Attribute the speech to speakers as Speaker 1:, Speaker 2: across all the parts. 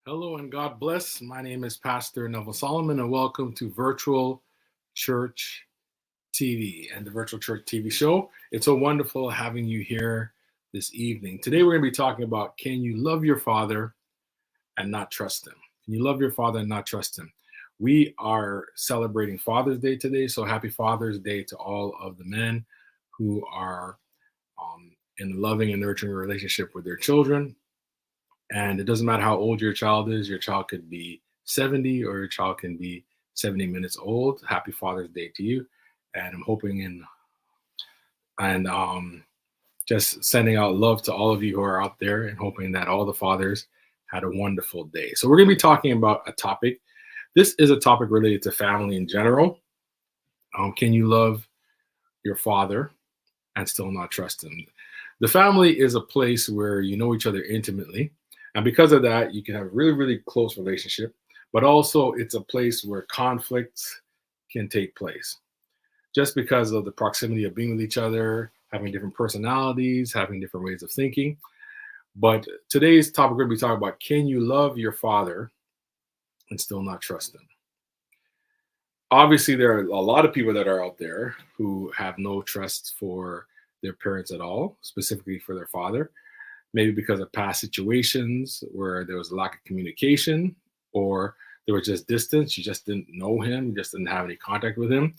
Speaker 1: Hello and God bless. My name is Pastor Neville Solomon, and welcome to Virtual Church TV and the Virtual Church TV show. It's so wonderful having you here this evening. Today, we're going to be talking about can you love your father and not trust him? Can you love your father and not trust him? We are celebrating Father's Day today, so happy Father's Day to all of the men who are in a loving and nurturing relationship with their children. And it doesn't matter how old your child is, your child could be 70 or your child can be 70 minutes old. Happy Father's Day to you. And I'm hoping and just sending out love to all of you who are out there and hoping that all the fathers had a wonderful day. So we're going to be talking about a topic. This is a topic related to family in general. Can you love your father and still not trust him? The family is a place where you know each other intimately. And because of that, you can have a really, really close relationship. But also, it's a place where conflicts can take place just because of the proximity of being with each other, having different personalities, having different ways of thinking. But today's topic, we're going to be talking about can you love your father and still not trust him? Obviously, there are a lot of people that are out there who have no trust for their parents at all, specifically for their father, maybe because of past situations where there was a lack of communication or there was just distance. You just didn't know him, you just didn't have any contact with him.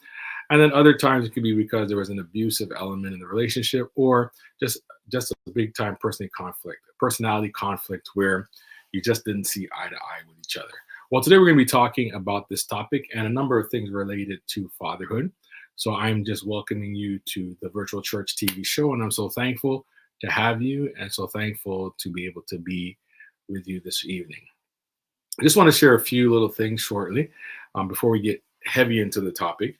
Speaker 1: And then other times it could be because there was an abusive element in the relationship or just a big time personality conflict where you just didn't see eye to eye with each other. Well, today we're going to be talking about this topic and a number of things related to fatherhood. So I'm just welcoming you to the Virtual Church TV show, and I'm so thankful to have you and so thankful to be able to be with you this evening. I just want to share a few little things shortly before we get heavy into the topic.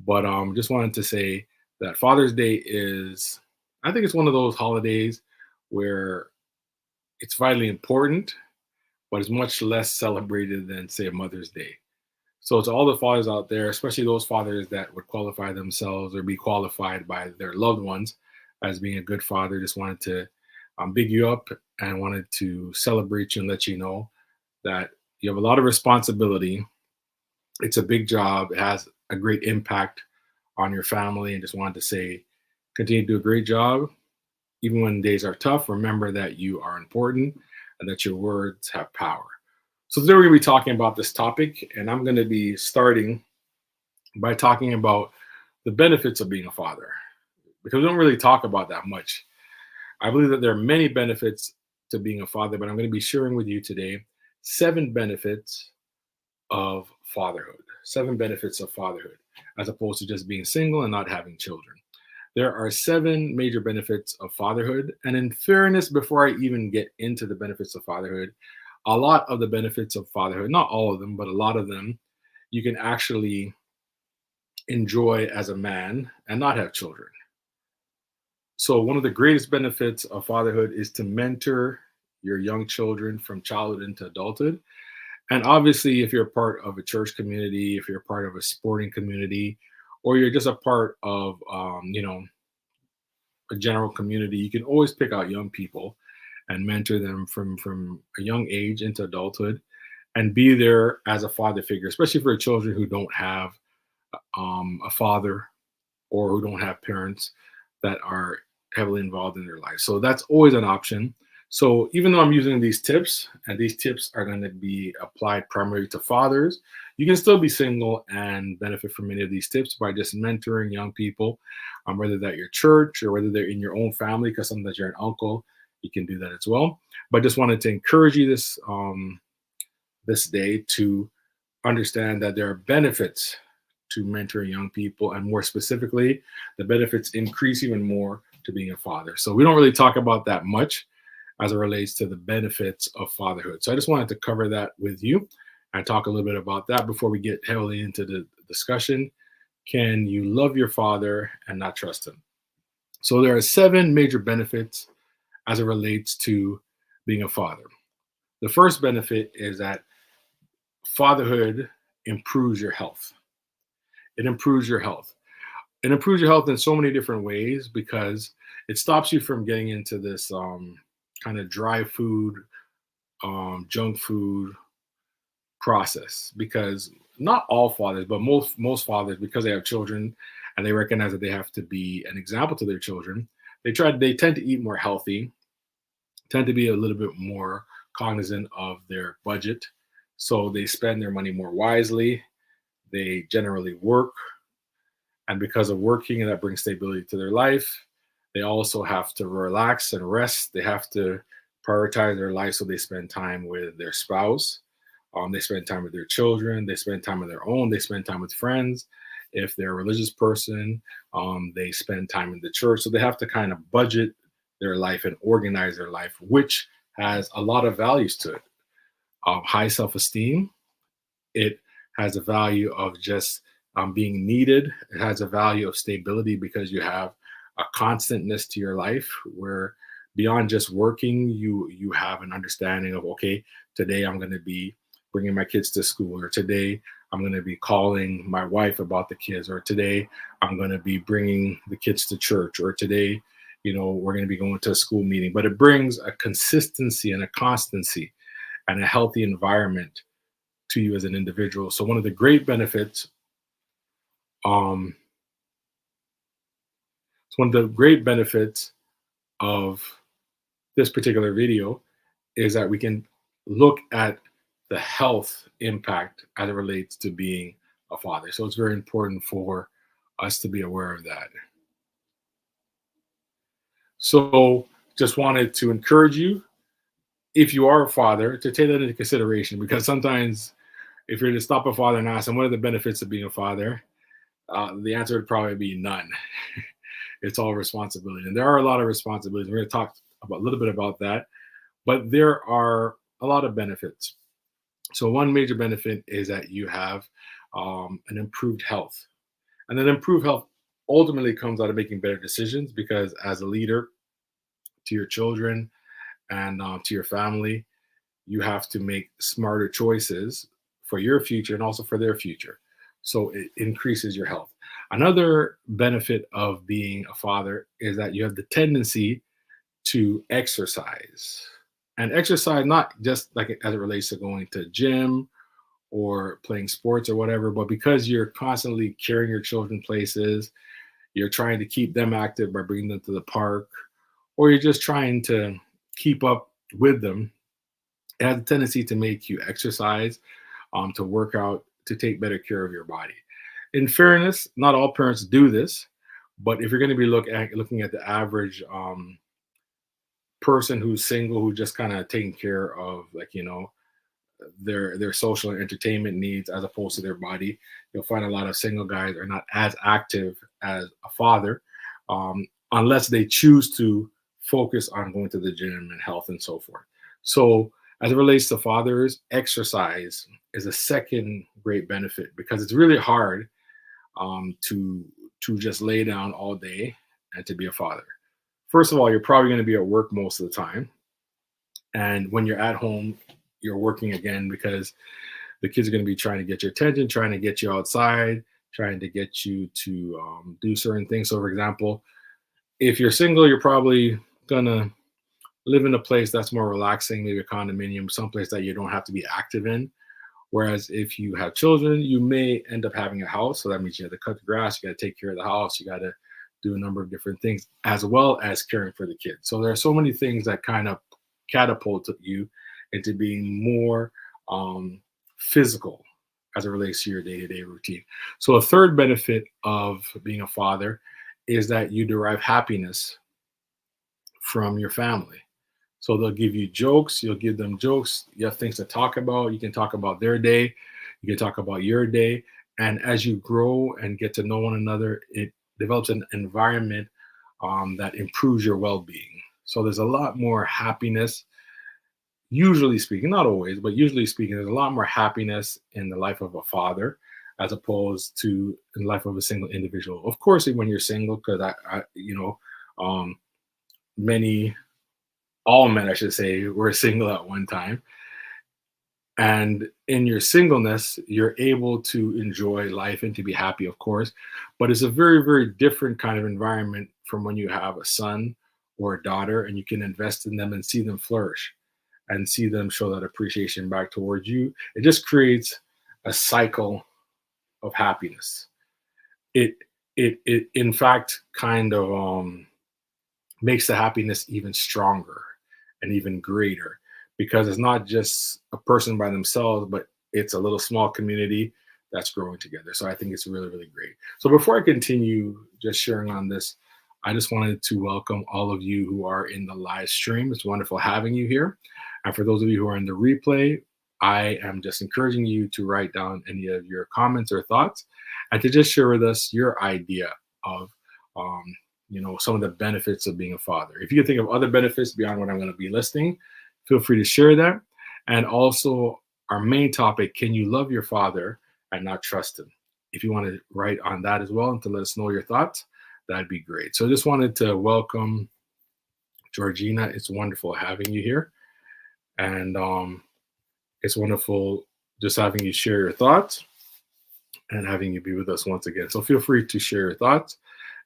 Speaker 1: But just wanted to say that Father's Day is, I think it's one of those holidays where it's vitally important, but it's much less celebrated than, say, Mother's Day. So to all the fathers out there, especially those fathers that would qualify themselves or be qualified by their loved ones as being a good father, just wanted to big you up and wanted to celebrate you and let you know that you have a lot of responsibility. It's a big job. It has a great impact on your family. And just wanted to say, continue to do a great job. Even when days are tough, remember that you are important and that your words have power. So today we're going to be talking about this topic, and I'm going to be starting by talking about the benefits of being a father, because we don't really talk about that much. I believe that there are many benefits to being a father, but I'm going to be sharing with you today 7 benefits of fatherhood, 7 benefits of fatherhood, as opposed to just being single and not having children. There are 7 major benefits of fatherhood. And in fairness, before I even get into the benefits of fatherhood, a lot of the benefits of fatherhood, not all of them, but a lot of them, you can actually enjoy as a man and not have children. So, one of the greatest benefits of fatherhood is to mentor your young children from childhood into adulthood. And obviously, if you're a part of a church community, if you're a part of a sporting community, or you're just a part of, a general community, you can always pick out young people and mentor them from a young age into adulthood and be there as a father figure, especially for children who don't have a father or who don't have parents that are heavily involved in their life. So that's always an option. So even though I'm using these tips, and these tips are going to be applied primarily to fathers, you can still be single and benefit from many of these tips by just mentoring young people, whether that your church or whether they're in your own family, because sometimes you're an uncle, you can do that as well. But I just wanted to encourage you this day to understand that there are benefits to mentoring young people, and more specifically, the benefits increase even more to being a father. So we don't really talk about that much as it relates to the benefits of fatherhood. So I just wanted to cover that with you and talk a little bit about that before we get heavily into the discussion. Can you love your father and not trust him? So there are 7 major benefits as it relates to being a father. The first benefit is that fatherhood improves your health. It improves your health. It improves your health in so many different ways because it stops you from getting into this kind of dry food junk food, process, because not all fathers, but most fathers, because they have children and they recognize that they have to be an example to their children, they tend to eat more healthy, tend to be a little bit more cognizant of their budget, so they spend their money more wisely. They generally work, and because of working, that brings stability to their life. They also have to relax and rest. They have to prioritize their life, so they spend time with their spouse. They spend time with their children. They spend time on their own. They spend time with friends. If they're a religious person, they spend time in the church. So they have to kind of budget their life and organize their life, which has a lot of values to it. High self esteem, it has a value of just being needed. It has a value of stability because you have a constantness to your life where beyond just working, you have an understanding of, okay, today I'm going to be bringing my kids to school, or today I'm going to be calling my wife about the kids, or today I'm going to be bringing the kids to church, or today, we're going to be going to a school meeting. But it brings a consistency and a constancy and a healthy environment to you as an individual. So one of the great benefits, um, it's one of the great benefits of this particular video is that we can look at the health impact as it relates to being a father. So it's very important for us to be aware of that. So just wanted to encourage you, if you are a father, to take that into consideration, because sometimes if you're to stop a father and ask them what are the benefits of being a father, the answer would probably be none. It's all responsibility, and there are a lot of responsibilities. We're going to talk about a little bit about that, but there are a lot of benefits. So one major benefit is that you have an improved health, and then improved health ultimately comes out of making better decisions, because as a leader to your children and to your family, you have to make smarter choices for your future and also for their future. So it increases your health. Another benefit of being a father is that you have the tendency to exercise, and exercise not just like as it relates to going to gym or playing sports or whatever, but because you're constantly carrying your children places, you're trying to keep them active by bringing them to the park, or you're just trying to keep up with them. It has a tendency to make you exercise, to work out, to take better care of your body. In fairness, not all parents do this, but if you're going to be looking at the average person who's single, who just kind of taking care of, like, their social and entertainment needs as opposed to their body, you'll find a lot of single guys are not as active as a father, unless they choose to focus on going to the gym and health and so forth. So as it relates to fathers, exercise is a second great benefit, because it's really hard to just lay down all day and to be a father. First of all, you're probably going to be at work most of the time, and when you're at home, you're working again, because the kids are going to be trying to get your attention, trying to get you outside, trying to get you to do certain things. So, for example, if you're single, you're probably going to live in a place that's more relaxing, maybe a condominium, someplace that you don't have to be active in. Whereas if you have children, you may end up having a house. So that means you have to cut the grass, you got to take care of the house, you got to do a number of different things, as well as caring for the kids. So there are so many things that kind of catapult you into being more physical as it relates to your day-to-day routine. So a third benefit of being a father is that you derive happiness from your family. So they'll give you jokes, you'll give them jokes, you have things to talk about, you can talk about their day, you can talk about your day. And as you grow and get to know one another, it develops an environment that improves your well-being. So there's a lot more happiness, usually speaking, not always, but usually speaking, there's a lot more happiness in the life of a father as opposed to in the life of a single individual. Of course, when you're single, because um, many, all men, I should say, were single at one time. And in your singleness, you're able to enjoy life and to be happy, of course. But it's a very, very different kind of environment from when you have a son or a daughter and you can invest in them and see them flourish. and see them show that appreciation back towards you, it just creates a cycle of happiness. It in fact kind of makes the happiness even stronger and even greater, because it's not just a person by themselves, but it's a little small community that's growing together. So I think it's really, really great. So before I continue just sharing on this, I just wanted to welcome all of you who are in the live stream. It's wonderful having you here. And for those of you who are in the replay, I am just encouraging you to write down any of your comments or thoughts and to just share with us your idea of um, some of the benefits of being a father. If you can think of other benefits beyond what I'm going to be listing, feel free to share that. And also, our main topic: can you love your father and not trust him? If you want to write on that as well and to let us know your thoughts, that'd be great. So I just wanted to welcome Georgina. It's wonderful having you here, and it's wonderful just having you share your thoughts and having you be with us once again. So feel free to share your thoughts.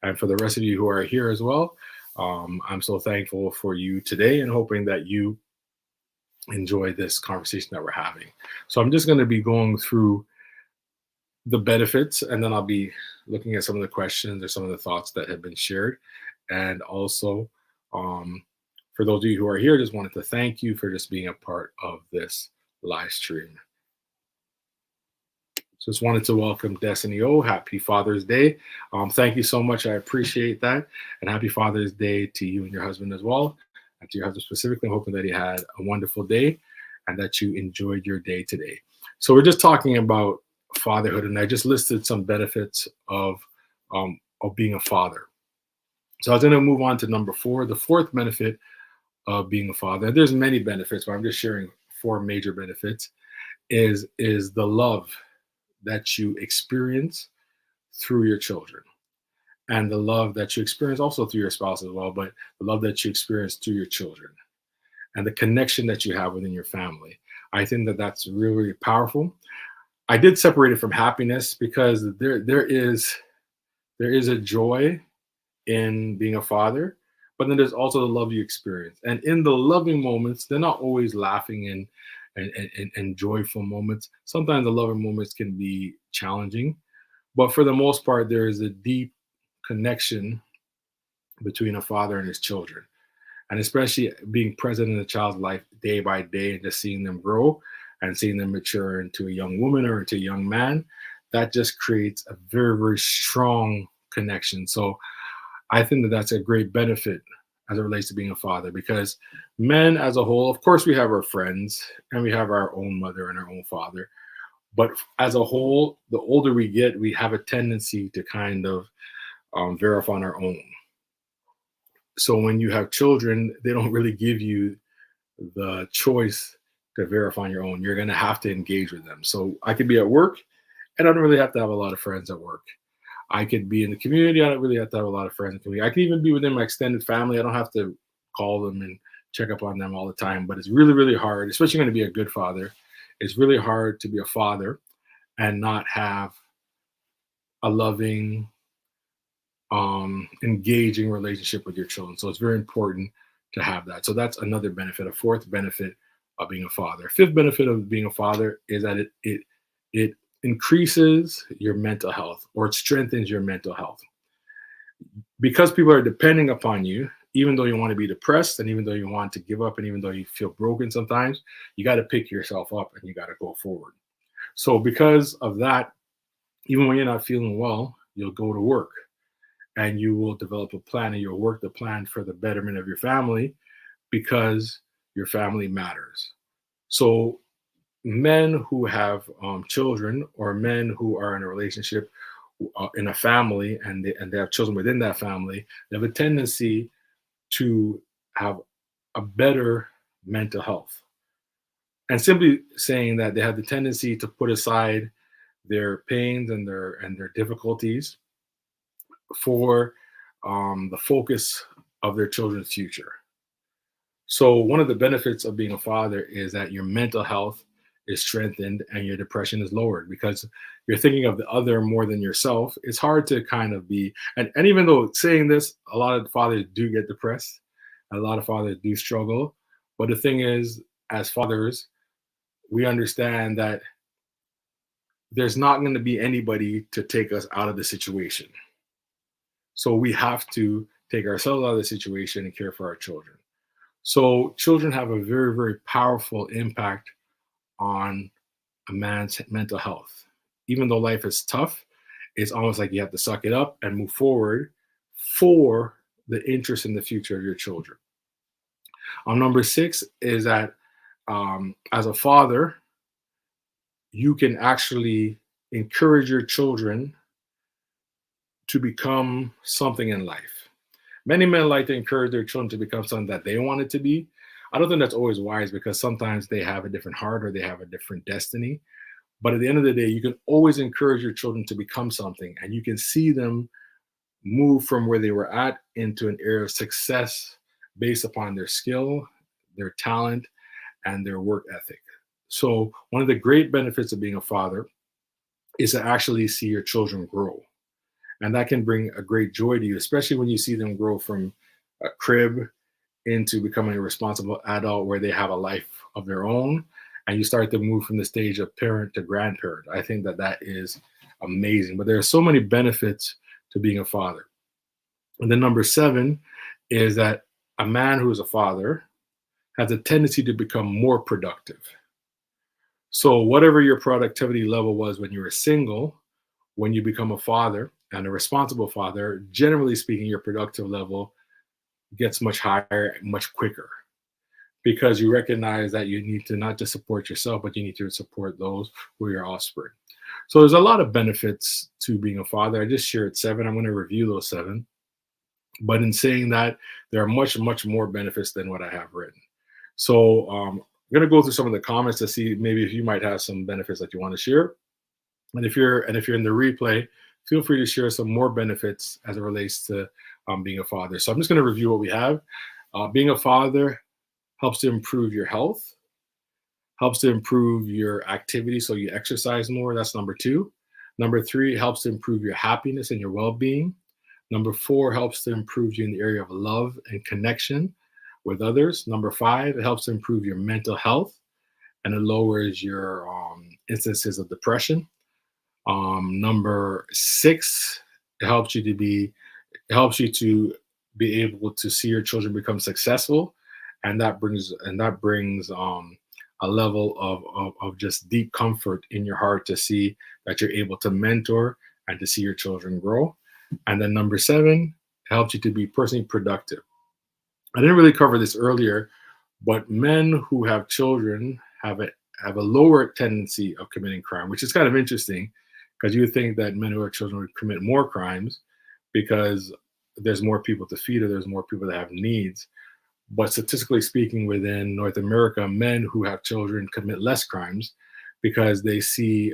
Speaker 1: And for the rest of you who are here as well, I'm so thankful for you today and hoping that you enjoy this conversation that we're having. So I'm just going to be going through the benefits, and then I'll be looking at some of the questions or some of the thoughts that have been shared. And also, for those of you who are here, just wanted to thank you for just being a part of this live stream. Just wanted to welcome Destiny O. Happy Father's Day. Thank you so much. I appreciate that. And happy Father's Day to you and your husband as well. And to your husband specifically, I'm hoping that he had a wonderful day and that you enjoyed your day today. So we're just talking about fatherhood, and I just listed some benefits of being a father. So I was going to move on to number 4. The fourth benefit of being a father, and there's many benefits, but I'm just sharing 4 major benefits, is the love that you experience through your children, and the love that you experience also through your spouse as well, but the love that you experience through your children and the connection that you have within your family. I think that that's really, really powerful. I did separate it from happiness because there is a joy in being a father, but then there's also the love you experience. And in the loving moments, they're not always laughing and joyful moments. Sometimes the loving moments can be challenging, but for the most part, there is a deep connection between a father and his children. And especially being present in a child's life day by day and just seeing them grow and seeing them mature into a young woman or into a young man, that just creates a very, very strong connection. So I think that that's a great benefit as it relates to being a father, because men as a whole, of course, we have our friends and we have our own mother and our own father. But as a whole, the older we get, we have a tendency to kind of verify on our own. So when you have children, they don't really give you the choice to verify on your own. You're going to have to engage with them. So I could be at work and I don't really have to have a lot of friends at work. I could be in the community. I don't really have to have a lot of friends in the community. I could even be within my extended family. I don't have to call them and check up on them all the time. But it's really, really hard, especially going to be a good father. It's really hard to be a father and not have a loving, engaging relationship with your children. So it's very important to have that. So that's another benefit, a fourth benefit of being a father. Fifth benefit of being a father is that it increases your mental health, or it strengthens your mental health. Because people are depending upon you, even though you want to be depressed and even though you want to give up and even though you feel broken sometimes, you got to pick yourself up and you got to go forward. So because of that, even when you're not feeling well, you'll go to work and you will develop a plan and you'll work the plan for the betterment of your family, because your family matters. So men who have children, or men who are in a relationship in a family, and they have children within that family, they have a tendency to have a better mental health. And simply saying that they have the tendency to put aside their pains and their difficulties for the focus of their children's future. So one of the benefits of being a father is that your mental health is strengthened and your depression is lowered, because you're thinking of the other more than yourself. It's hard to kind of be, and even though saying this, a lot of fathers do get depressed, a lot of fathers do struggle. But the thing is, as fathers, we understand that there's not going to be anybody to take us out of the situation. So we have to take ourselves out of the situation and care for our children. So children have a very, very powerful impact on a man's mental health. Even though life is tough, it's almost like you have to suck it up and move forward for the interest in the future of your children. Number six is that as a father, you can actually encourage your children to become something in life. Many men like to encourage their children to become something that they want it to be. I don't think that's always wise because sometimes they have a different heart or they have a different destiny. But at the end of the day, you can always encourage your children to become something, and you can see them move from where they were at into an area of success based upon their skill, their talent, and their work ethic. So, one of the great benefits of being a father is to actually see your children grow. And that can bring a great joy to you, especially when you see them grow from a crib into becoming a responsible adult where they have a life of their own and you start to move from the stage of parent to grandparent. I think that that is amazing. But there are so many benefits to being a father. And then number seven is that a man who is a father has a tendency to become more productive. So whatever your productivity level was when you were single, when you become a father and a responsible father, generally speaking, your productive level gets much higher, much quicker, because you recognize that you need to not just support yourself, but you need to support those who are your offspring. So there's a lot of benefits to being a father. I just shared seven. I'm going to review those seven. But in saying that, there are much, much more benefits than what I have written. So I'm going to go through some of the comments to see maybe if you might have some benefits that you want to share. And if you're in the replay, feel free to share some more benefits as it relates to being a father. So I'm just going to review what we have. Being a father helps to improve your health, helps to improve your activity so you exercise more. That's number two. Number three, it helps to improve your happiness and your well-being. Number four, helps to improve you in the area of love and connection with others. Number five, it helps to improve your mental health and it lowers your instances of depression. Number six, it helps you to be able to see your children become successful, and that brings a level of just deep comfort in your heart to see that you're able to mentor and to see your children grow. And then number seven, it helps you to be personally productive. I didn't really cover this earlier, but men who have children have a lower tendency of committing crime, which is kind of interesting because you would think that men who have children would commit more crimes because there's more people to feed or there's more people that have needs. But statistically speaking, within North America, men who have children commit less crimes because they see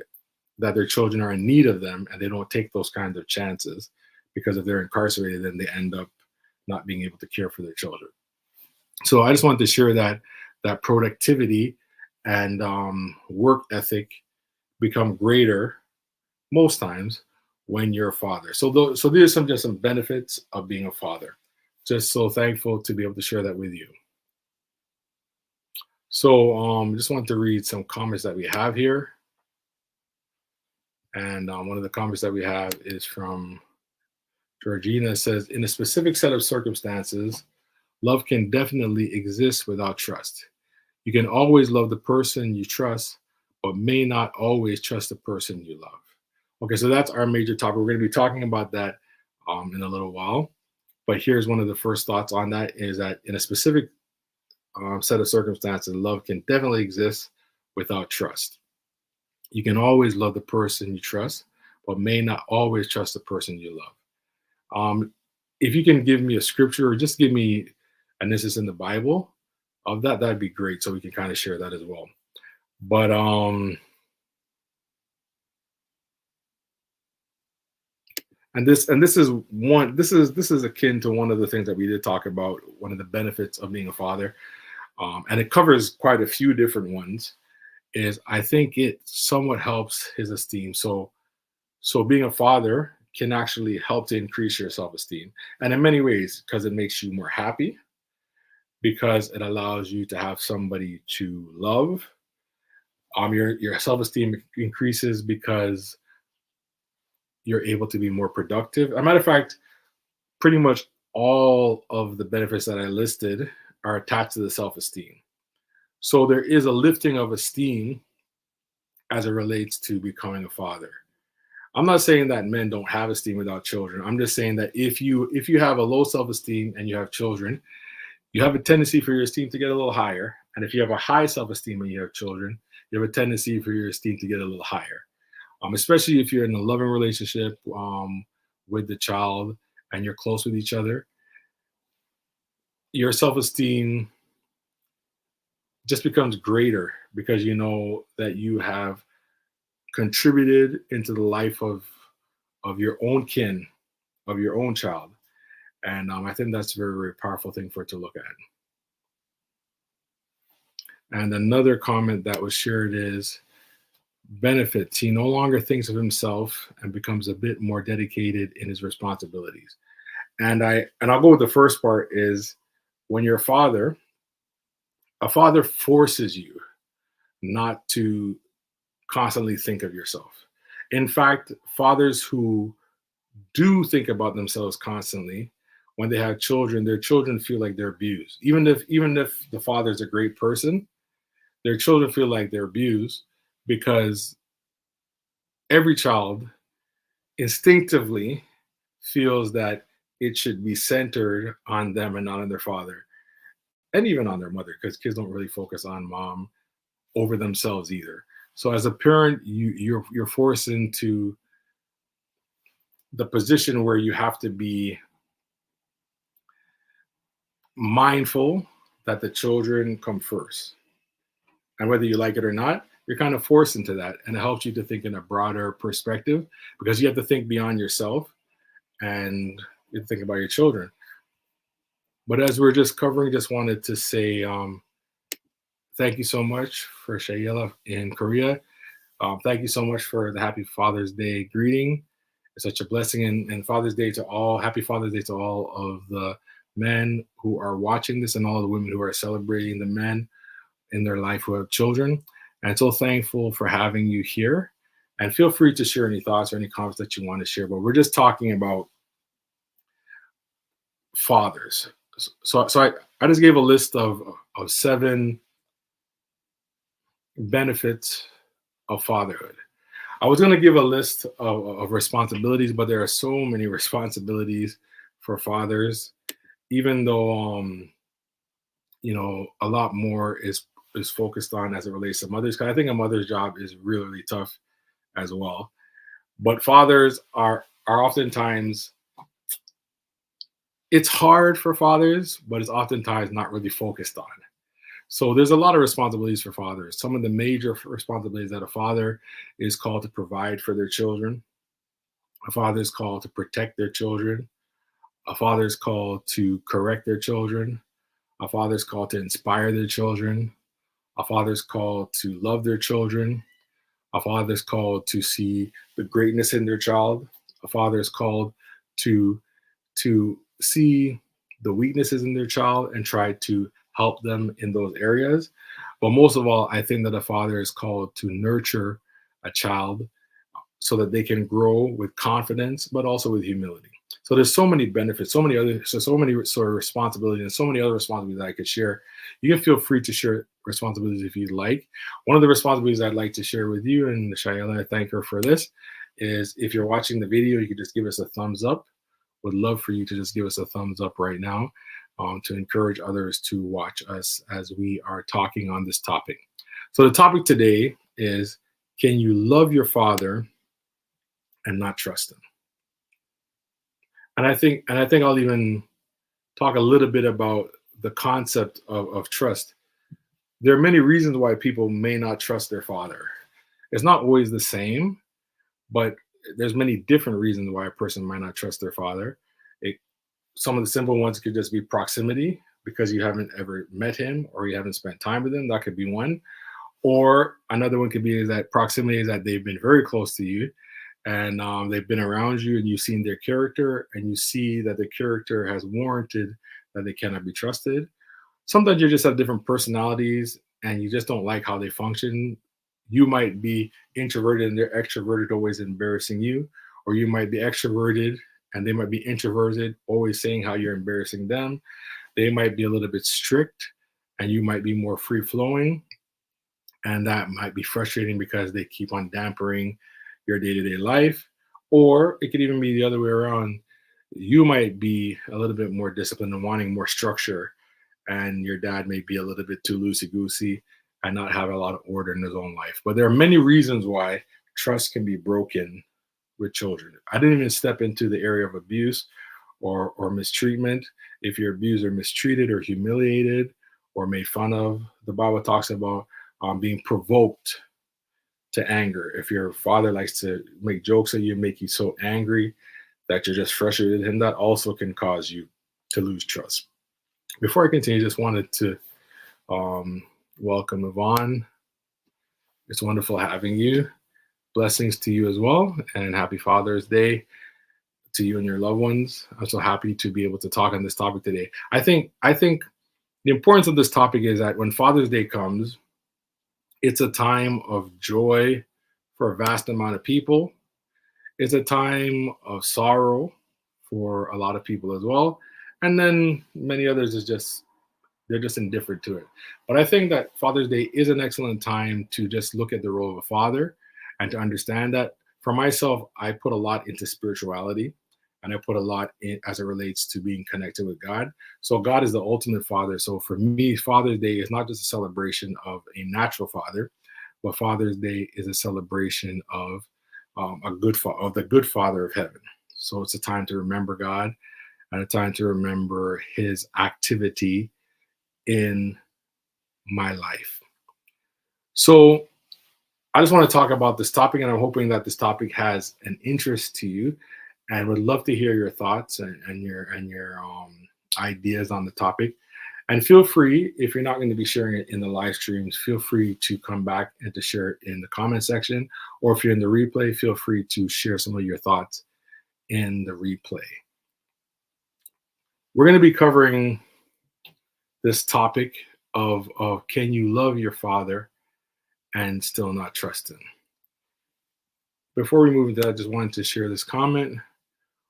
Speaker 1: that their children are in need of them and they don't take those kinds of chances, because if they're incarcerated, then they end up not being able to care for their children. So I just wanted to share that productivity and work ethic become greater most times when you're a father. So these are just some benefits of being a father. Just so thankful to be able to share that with you. So just want to read some comments that we have here. And one of the comments that we have is from Georgina. It says, in a specific set of circumstances, love can definitely exist without trust. You can always love the person you trust, but may not always trust the person you love. Okay, so that's our major topic. We're going to be talking about that in a little while. But here's one of the first thoughts on that is that in a specific set of circumstances, love can definitely exist without trust. You can always love the person you trust, but may not always trust the person you love. If you can give me a scripture or just give me an instance in the Bible of that, that'd be great. So we can kind of share that as well. But this is akin to one of the things that we did talk about, one of the benefits of being a father, and it covers quite a few different ones. Is I think it somewhat helps his esteem. So being a father can actually help to increase your self-esteem, and in many ways, because it makes you more happy, because it allows you to have somebody to love. Your self-esteem increases because you're able to be more productive. As a matter of fact, pretty much all of the benefits that I listed are attached to the self-esteem. So there is a lifting of esteem as it relates to becoming a father. I'm not saying that men don't have esteem without children. I'm just saying that if you have a low self-esteem and you have children, you have a tendency for your esteem to get a little higher. And if you have a high self-esteem and you have children, you have a tendency for your esteem to get a little higher. Especially if you're in a loving relationship with the child and you're close with each other, your self-esteem just becomes greater because you know that you have contributed into the life of your own kin, of your own child. And I think that's a very, very powerful thing for it to look at. And another comment that was shared is benefits. He no longer thinks of himself and becomes a bit more dedicated in his responsibilities. And I'll go with the first part is when you're a father forces you not to constantly think of yourself. In fact, fathers who do think about themselves constantly, when they have children, their children feel like they're abused. Even if the father's a great person, their children feel like they're abused because every child instinctively feels that it should be centered on them and not on their father and even on their mother because kids don't really focus on mom over themselves either. So as a parent, you're forced into the position where you have to be mindful that the children come first. And whether you like it or not, you're kind of forced into that. And it helps you to think in a broader perspective because you have to think beyond yourself and you think about your children. But as we're just covering, just wanted to say thank you so much for Shayela in Korea. Thank you so much for the Happy Father's Day greeting. It's such a blessing. And Father's Day to all. Happy Father's Day to all of the men who are watching this and all the women who are celebrating the men in their life who have children. And so thankful for having you here. And feel free to share any thoughts or any comments that you want to share. But we're just talking about fathers. So I just gave a list of 7 benefits of fatherhood. I was going to give a list of responsibilities, but there are so many responsibilities for fathers, even though a lot more is focused on as it relates to mothers. Because I think a mother's job is really, really tough as well. But fathers are oftentimes, it's hard for fathers, but it's oftentimes not really focused on. So there's a lot of responsibilities for fathers. Some of the major responsibilities that a father is called to provide for their children. A father is called to protect their children. A father is called to correct their children. A father is called to inspire their children. A father is called to love their children. A father is called to see the greatness in their child. A father is called to see the weaknesses in their child and try to help them in those areas. But most of all, I think that a father is called to nurture a child so that they can grow with confidence, but also with humility. So there's so many benefits, so many sort of responsibilities, and so many other responsibilities that I could share. You can feel free to share responsibilities if you'd like. One of the responsibilities I'd like to share with you, and Shayela, I thank her for this, is if you're watching the video, you could just give us a thumbs up. Would love for you to just give us a thumbs up right now to encourage others to watch us as we are talking on this topic. So the topic today is, can you love your father and not trust him? And I think I'll even talk a little bit about the concept of trust. There are many reasons why people may not trust their father. It's not always the same, but there's many different reasons why a person might not trust their father. Some of the simple ones could just be proximity, because you haven't ever met him or you haven't spent time with him. That could be one. Or another one could be is that proximity is that they've been very close to you and they've been around you and you've seen their character and you see that the character has warranted that they cannot be trusted. Sometimes you just have different personalities and you just don't like how they function. You might be introverted and they're extroverted, always embarrassing you, or you might be extroverted and they might be introverted, always saying how you're embarrassing them. They might be a little bit strict and you might be more free flowing. And that might be frustrating because they keep on dampering your day to day life. Or it could even be the other way around. You might be a little bit more disciplined and wanting more structure, and your dad may be a little bit too loosey goosey and not have a lot of order in his own life. But there are many reasons why trust can be broken with children. I didn't even step into the area of abuse or mistreatment. If you're abused or mistreated or humiliated or made fun of, the Bible talks about being provoked to anger. If your father likes to make jokes at you, make you so angry that you're just frustrated with him, that also can cause you to lose trust. Before I continue, just wanted to welcome Yvonne. It's wonderful having you. Blessings to you as well, and happy Father's Day to you and your loved ones. I'm so happy to be able to talk on this topic today. I think the importance of this topic is that when Father's Day comes, it's a time of joy for a vast amount of people. It's a time of sorrow for a lot of people as well. And then many others is just they're just indifferent to it. But I think that Father's Day is an excellent time to just look at the role of a father and to understand that for myself, I put a lot into spirituality and I put a lot in as it relates to being connected with God. So God is the ultimate father. So for me, Father's Day is not just a celebration of a natural father, but Father's Day is a celebration of of the good Father of heaven. So it's a time to remember God and a time to remember His activity in my life. So I just want to talk about this topic, and I'm hoping that this topic has an interest to you, and would love to hear your thoughts and your ideas on the topic. And feel free, if you're not going to be sharing it in the live streams, feel free to come back and to share it in the comment section. Or if you're in the replay, feel free to share some of your thoughts in the replay. We're going to be covering this topic of can you love your father and still not trust him? Before we move into that, I just wanted to share this comment.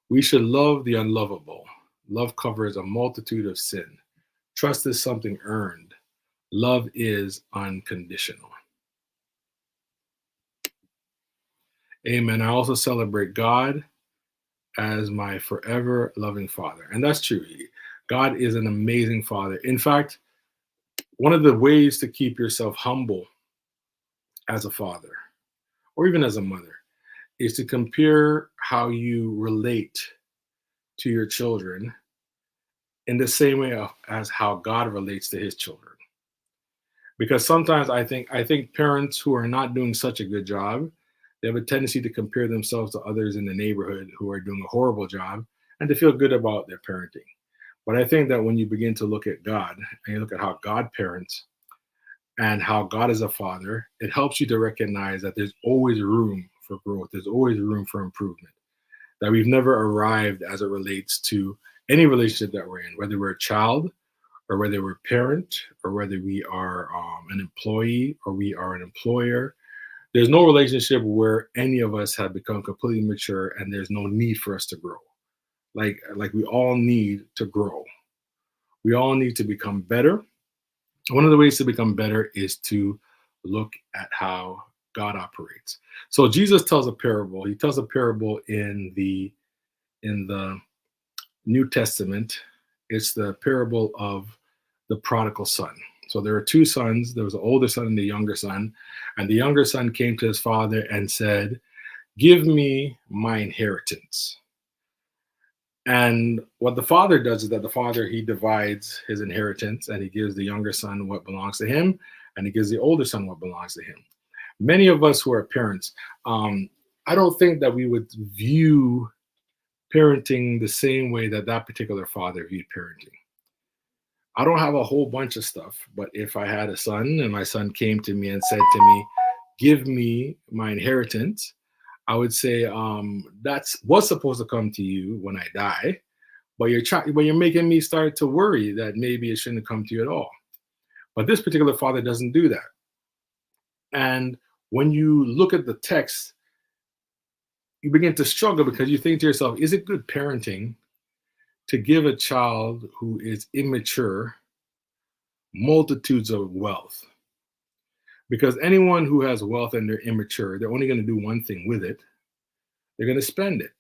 Speaker 1: We should love the unlovable. Love covers a multitude of sin. Trust is something earned. Love is unconditional. Amen. I also celebrate God as my forever loving father. And that's true. God is an amazing father. In fact, one of the ways to keep yourself humble as a father or even as a mother is to compare how you relate to your children in the same way as how God relates to his children. Because sometimes I think parents who are not doing such a good job, they have a tendency to compare themselves to others in the neighborhood who are doing a horrible job and to feel good about their parenting. But I think that when you begin to look at God and you look at how God parents and how God is a father, it helps you to recognize that there's always room for growth. There's always room for improvement. That we've never arrived as it relates to any relationship that we're in, whether we're a child or whether we're a parent or whether we are an employee or we are an employer. There's no relationship where any of us have become completely mature and there's no need for us to grow. Like we all need to grow. We all need to become better. One of the ways to become better is to look at how God operates. So Jesus tells a parable. He tells a parable in the New Testament. It's the parable of the prodigal son. So there are two sons. There was the older son and the younger son. And the younger son came to his father and said, "Give me my inheritance." And what the father does is that the father, he divides his inheritance and he gives the younger son what belongs to him and he gives the older son what belongs to him. Many of us who are parents, I don't think that we would view parenting the same way that that particular father viewed parenting. I don't have a whole bunch of stuff, but if I had a son and my son came to me and said to me, "Give me my inheritance," I would say, that's what's supposed to come to you when I die. but you're making me start to worry that maybe it shouldn't come to you at all. But this particular father doesn't do that. And when you look at the text, you begin to struggle because you think to yourself, is it good parenting to give a child who is immature multitudes of wealth? Because anyone who has wealth and they're immature, they're only going to do one thing with it. They're going to spend it.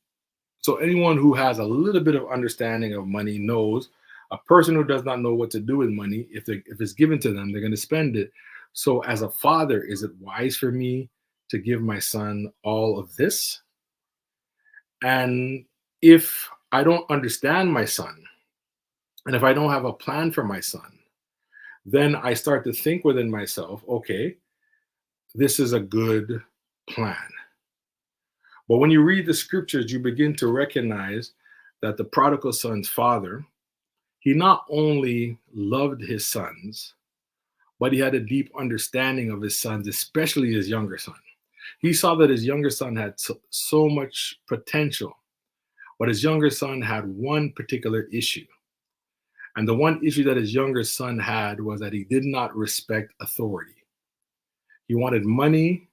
Speaker 1: So anyone who has a little bit of understanding of money knows a person who does not know what to do with money, if it's given to them, they're going to spend it. So as a father, is it wise for me to give my son all of this? And if I don't understand my son, and if I don't have a plan for my son, then I start to think within myself, okay, this is a good plan. But when you read the scriptures, you begin to recognize that the prodigal son's father, he not only loved his sons, but he had a deep understanding of his sons, especially his younger son. He saw that his younger son had so much potential, but his younger son had one particular issue. And the one issue that his younger son had was that he did not respect authority. He wanted money,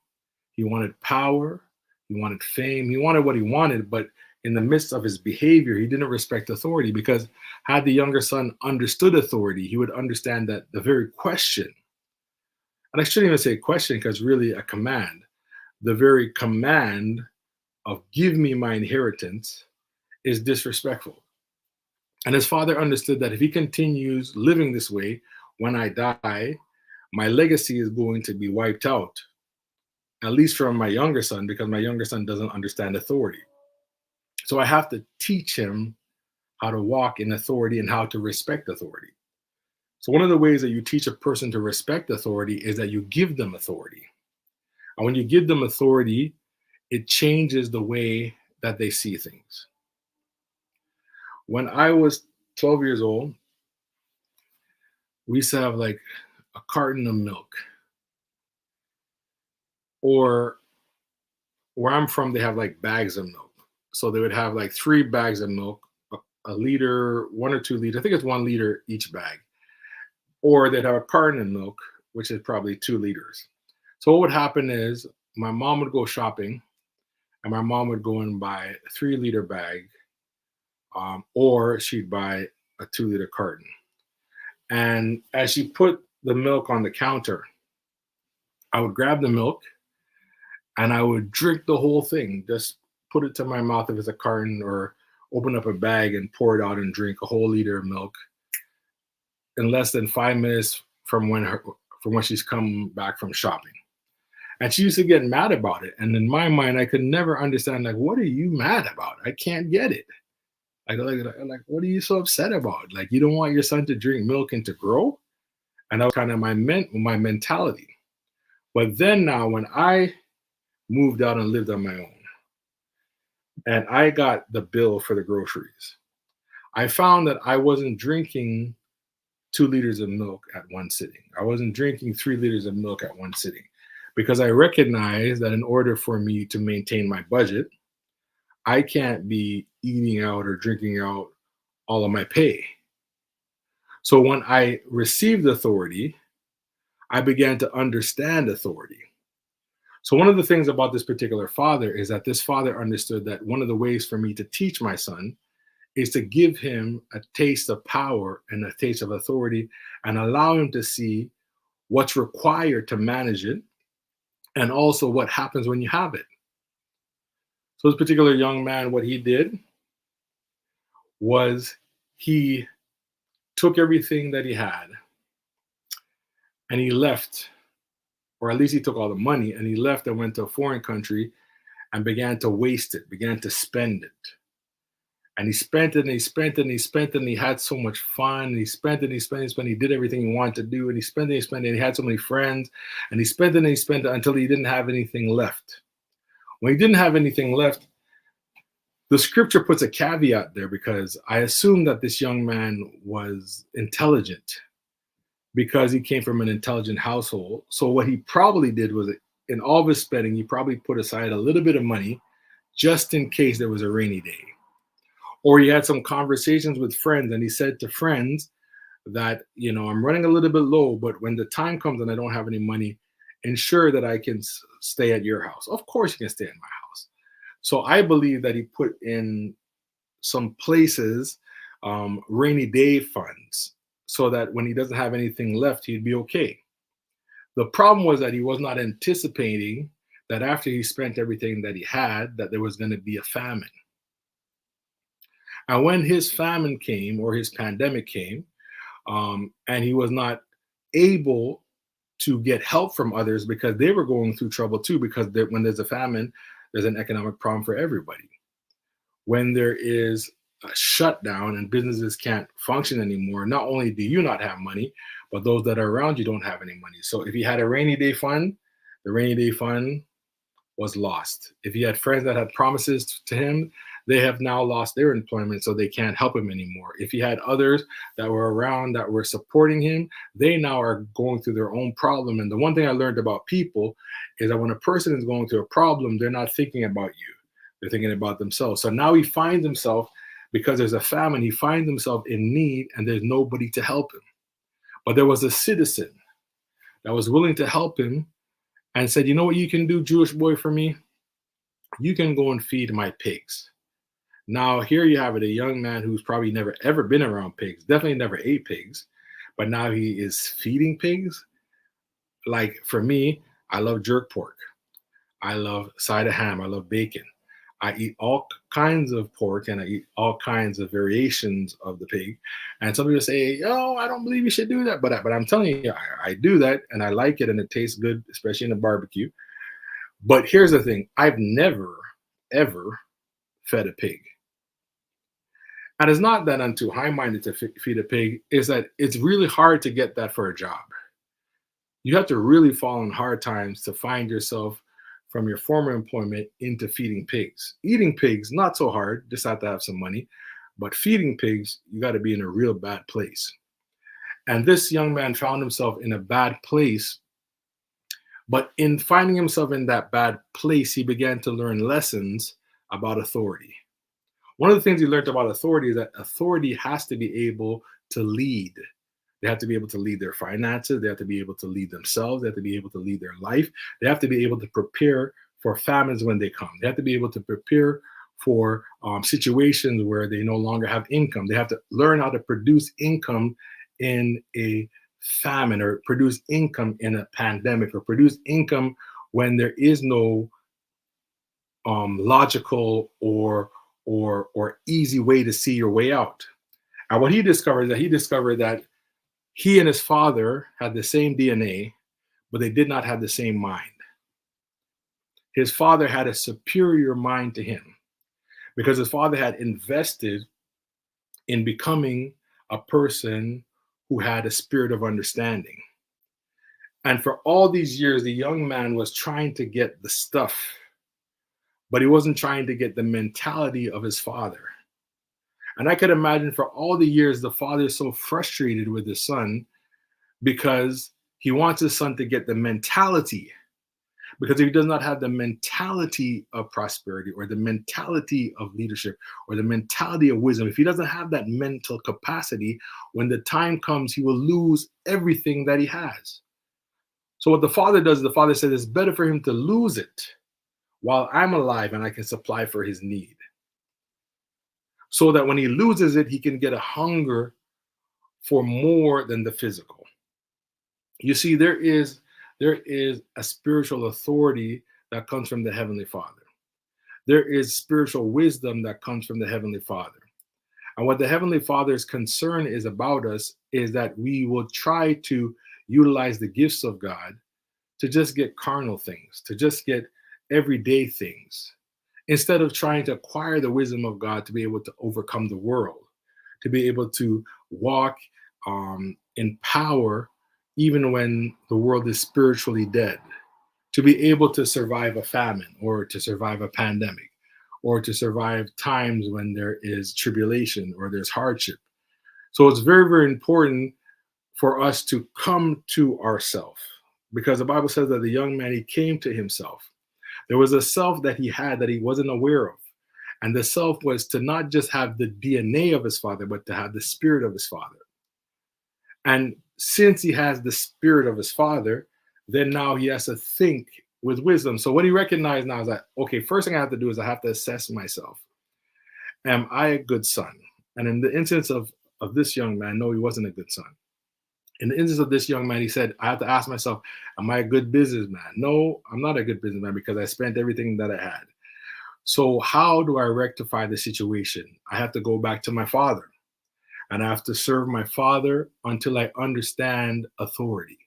Speaker 1: he wanted power, he wanted fame, he wanted what he wanted, but in the midst of his behavior, he didn't respect authority, because had the younger son understood authority, he would understand that the very question, and I shouldn't even say question because really a command, the very command of give me my inheritance is disrespectful. And his father understood that if he continues living this way, when I die, my legacy is going to be wiped out, at least from my younger son, because my younger son doesn't understand authority. So I have to teach him how to walk in authority and how to respect authority. So one of the ways that you teach a person to respect authority is that you give them authority. And when you give them authority, it changes the way that they see things. When I was 12 years old, we used to have like a carton of milk. Or where I'm from, they have like bags of milk. So they would have like 3 bags of milk, a liter, 1 or 2 liters. I think it's 1 liter each bag. Or they'd have a carton of milk, which is probably 2 liters. So what would happen is my mom would go shopping, and my mom would go and buy a 3-liter bag, or she'd buy a 2-liter carton. And as she put the milk on the counter, I would grab the milk and I would drink the whole thing, just put it to my mouth if it's a carton, or open up a bag and pour it out and drink a whole liter of milk in less than 5 minutes from when she's come back from shopping. And she used to get mad about it. And in my mind, I could never understand, like, what are you mad about? I can't get it. Like, what are you so upset about? Like, you don't want your son to drink milk and to grow? And that was kind of my mentality. But then now, when I moved out and lived on my own, and I got the bill for the groceries, I found that I wasn't drinking 2 liters of milk at one sitting. I wasn't drinking 3 liters of milk at one sitting, because I recognized that in order for me to maintain my budget, I can't be eating out or drinking out all of my pay. So when I received authority, I began to understand authority. So one of the things about this particular father is that this father understood that one of the ways for me to teach my son is to give him a taste of power and a taste of authority, and allow him to see what's required to manage it, and also what happens when you have it. So this particular young man, what he did was he took everything that he had and he left, or at least he took all the money and he left and went to a foreign country and began to waste it, began to spend it. And he spent it and he spent it and he spent it and he had so much fun. And he spent it and he spent it and he spent it. He did everything he wanted to do, and he spent it and he spent it. And he had so many friends, and he spent it and he spent it until he didn't have anything left. When he didn't have anything left, the scripture puts a caveat there, because I assume that this young man was intelligent because he came from an intelligent household. So what he probably did was, in all of his spending, he probably put aside a little bit of money just in case there was a rainy day, Or he had some conversations with friends and he said to friends that, I'm running a little bit low, but when the time comes and I don't have any money, ensure that I can stay at your house. Of course, you can stay at my house. So I believe that he put in some places rainy day funds so that when he doesn't have anything left, he'd be okay. The problem was that he was not anticipating that after he spent everything that he had, that there was going to be a famine. And when his famine came or his pandemic came, and he was not able to get help from others because they were going through trouble too, because when there's a famine, there's an economic problem for everybody. When there is a shutdown and businesses can't function anymore, not only do you not have money, but those that are around you don't have any money. So if he had a rainy day fund, the rainy day fund was lost. If he had friends that had promises to him, they have now lost their employment, so they can't help him anymore. If he had others that were around that were supporting him, they now are going through their own problem. And the one thing I learned about people is that when a person is going through a problem, they're not thinking about you. They're thinking about themselves. So now he finds himself, because there's a famine, he finds himself in need and there's nobody to help him. But there was a citizen that was willing to help him and said, you know what you can do, Jewish boy, for me? You can go and feed my pigs. Now, here you have it, a young man who's probably never ever been around pigs, definitely never ate pigs, but now he is feeding pigs. Like for me, I love jerk pork. I love side of ham. I love bacon. I eat all kinds of pork and I eat all kinds of variations of the pig. And some people say, "Oh, I don't believe you should do that." But I'm telling you, I do that and I like it and it tastes good, especially in a barbecue. But here's the thing: I've never, ever fed a pig. And it's not that I'm too high-minded to feed a pig. It's that it's really hard to get that for a job. You have to really fall in hard times to find yourself from your former employment into feeding pigs. Eating pigs, not so hard, just have to have some money. But feeding pigs, you got to be in a real bad place. And this young man found himself in a bad place. But in finding himself in that bad place, he began to learn lessons about authority. One of the things he learned about authority is that authority has to be able to lead. They have to be able to lead their finances. They have to be able to lead themselves. They have to be able to lead their life. They have to be able to prepare for famines when they come. They have to be able to prepare for situations where they no longer have income. They have to learn how to produce income in a famine, or produce income in a pandemic, or produce income when there is no logical or easy way to see your way out. And what he discovered that he and his father had the same DNA, but they did not have the same mind. His father had a superior mind to him because his father had invested in becoming a person who had a spirit of understanding. And for all these years, the young man was trying to get the stuff, but he wasn't trying to get the mentality of his father. And I could imagine for all the years, the father is so frustrated with his son because he wants his son to get the mentality. Because if he does not have the mentality of prosperity or the mentality of leadership or the mentality of wisdom, if he doesn't have that mental capacity, when the time comes, he will lose everything that he has. So what the father does, the father says it's better for him to lose it while I'm alive and I can supply for his need. So that when he loses it, he can get a hunger for more than the physical. You see, there is a spiritual authority that comes from the Heavenly Father. There is spiritual wisdom that comes from the Heavenly Father. And what the Heavenly Father's concern is about us is that we will try to utilize the gifts of God to just get carnal things, to just get everyday things, instead of trying to acquire the wisdom of God to be able to overcome the world, to be able to walk in power even when the world is spiritually dead, to be able to survive a famine or to survive a pandemic or to survive times when there is tribulation or there's hardship. So it's very, very important for us to come to ourselves, because the Bible says that the young man, he came to himself. There was a self that he had that he wasn't aware of. And the self was to not just have the DNA of his father, but to have the spirit of his father. And since he has the spirit of his father, then now he has to think with wisdom. So what he recognized now is that, okay, first thing I have to do is I have to assess myself. Am I a good son? And in the instance of this young man, no, he wasn't a good son. In the instance of this young man, he said, I have to ask myself, am I a good businessman? No, I'm not a good businessman because I spent everything that I had. So how do I rectify the situation? I have to go back to my father, and I have to serve my father until I understand authority,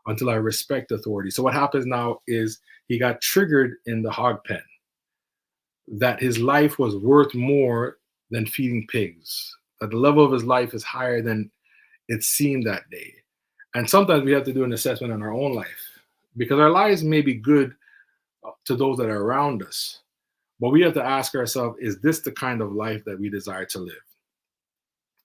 Speaker 1: until I respect authority. So what happens now is he got triggered in the hog pen, that his life was worth more than feeding pigs, that the level of his life is higher than it seemed that day. And sometimes we have to do an assessment on our own life, because our lives may be good to those that are around us, but we have to ask ourselves, is this the kind of life that we desire to live?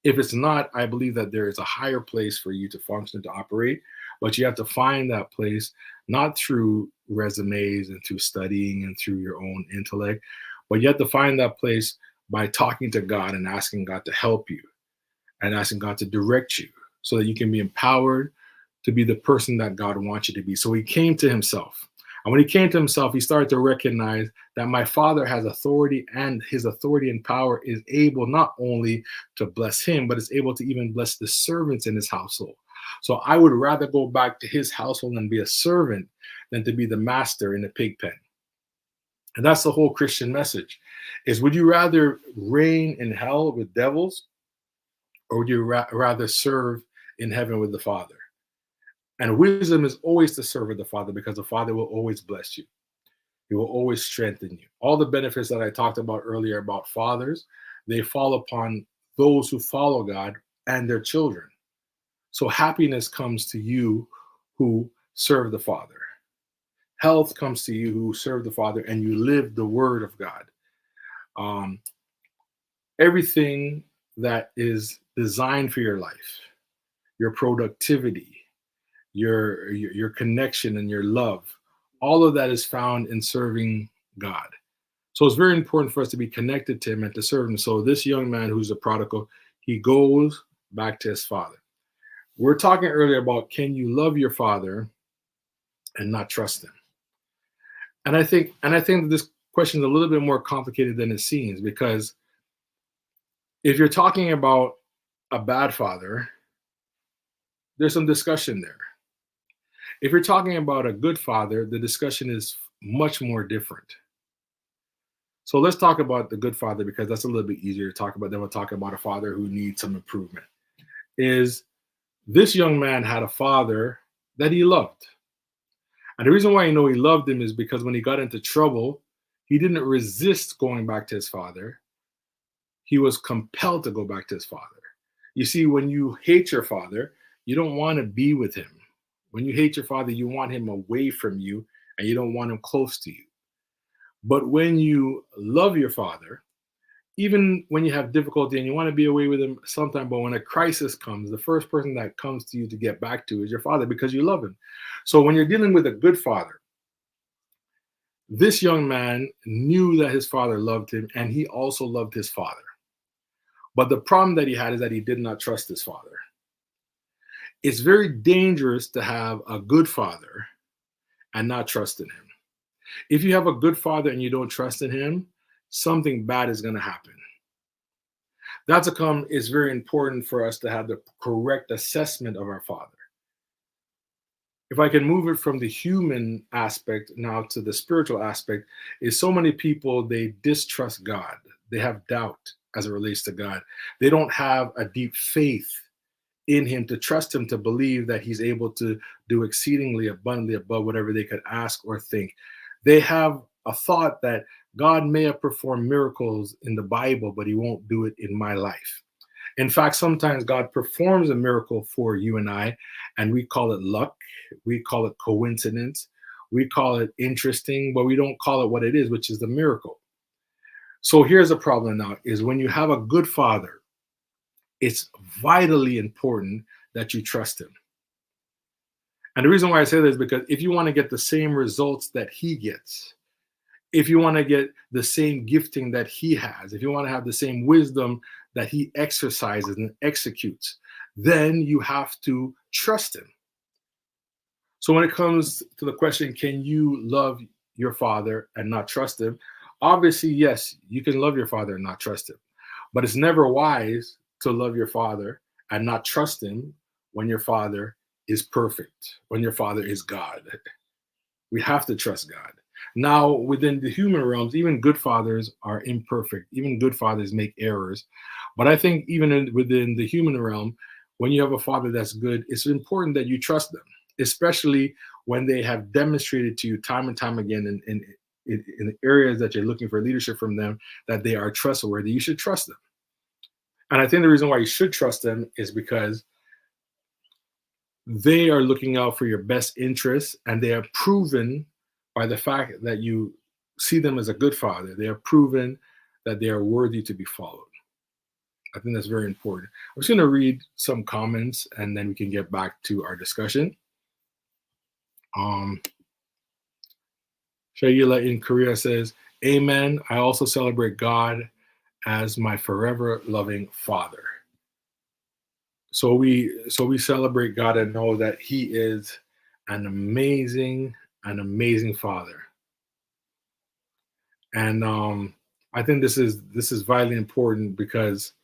Speaker 1: If it's not, I believe that there is a higher place for you to function, to operate, but you have to find that place not through resumes and through studying and through your own intellect, but you have to find that place by talking to God and asking God to help you and asking God to direct you so that you can be empowered to be the person that God wants you to be. So he came to himself. And when he came to himself, he started to recognize that my father has authority, and his authority and power is able not only to bless him, but is able to even bless the servants in his household. So I would rather go back to his household and be a servant than to be the master in the pig pen. And that's the whole Christian message is, would you rather reign in hell with devils, or would you rather serve in heaven with the Father? And wisdom is always to serve with the Father, because the Father will always bless you. He will always strengthen you. All the benefits that I talked about earlier about fathers, they fall upon those who follow God and their children. So happiness comes to you who serve the Father. Health comes to you who serve the Father and you live the word of God. Everything that is designed for your life, your productivity, your connection and your love, all of that is found in serving God. So it's very important for us to be connected to him and to serve him. So this young man who's a prodigal, he goes back to his father. We're talking earlier about, can you love your father and not trust him? And I think that this question is a little bit more complicated than it seems, because if you're talking about a bad father, there's some discussion there. If you're talking about a good father, the discussion is much more different. So let's talk about the good father, because that's a little bit easier to talk about. Then we'll talk about a father who needs some improvement. Is this young man had a father that he loved. And the reason why I know he loved him is because when he got into trouble, he didn't resist going back to his father. He was compelled to go back to his father. You see, when you hate your father, you don't want to be with him. When you hate your father, you want him away from you and you don't want him close to you. But when you love your father, even when you have difficulty and you want to be away with him sometime, but when a crisis comes, the first person that comes to you to get back to is your father, because you love him. So when you're dealing with a good father, this young man knew that his father loved him and he also loved his father. But the problem that he had is that he did not trust his father. It's very dangerous to have a good father and not trust in him. If you have a good father and you don't trust in him, something bad is going to happen. That's a come. It's very important for us to have the correct assessment of our father. If I can move it from the human aspect now to the spiritual aspect, is so many people, they distrust God. They have doubt as it relates to God. They don't have a deep faith in him to trust him, to believe that he's able to do exceedingly abundantly above whatever they could ask or think. They have a thought that God may have performed miracles in the Bible, but he won't do it in my life. In fact, sometimes God performs a miracle for you and I, and we call it luck. We call it coincidence. We call it interesting, but we don't call it what it is, which is the miracle. So here's the problem now, is when you have a good father, it's vitally important that you trust him. And the reason why I say this is because if you want to get the same results that he gets, If you want to get the same gifting that he has, if you want to have the same wisdom that he exercises and executes, then you have to trust him. So when it comes to the question, can you love your father and not trust him? Obviously, yes, you can love your father and not trust him. But it's never wise to love your father and not trust him when your father is perfect, when your father is God. We have to trust God. Now, within the human realms, even good fathers are imperfect. Even good fathers make errors. But I think even within the human realm, when you have a father that's good, it's important that you trust them, especially when they have demonstrated to you time and time again in the areas that you're looking for leadership from them that they are trustworthy. You should trust them. And I think the reason why you should trust them is because they are looking out for your best interests, and they have proven by the fact that you see them as a good father, they have proven that they are worthy to be followed. I think that's very important. I'm just going to read some comments and then we can get back to our discussion. um Shayla in Korea says, amen, I also celebrate God as my forever loving father. So we celebrate God and know that he is an amazing father. And I think this is vitally important because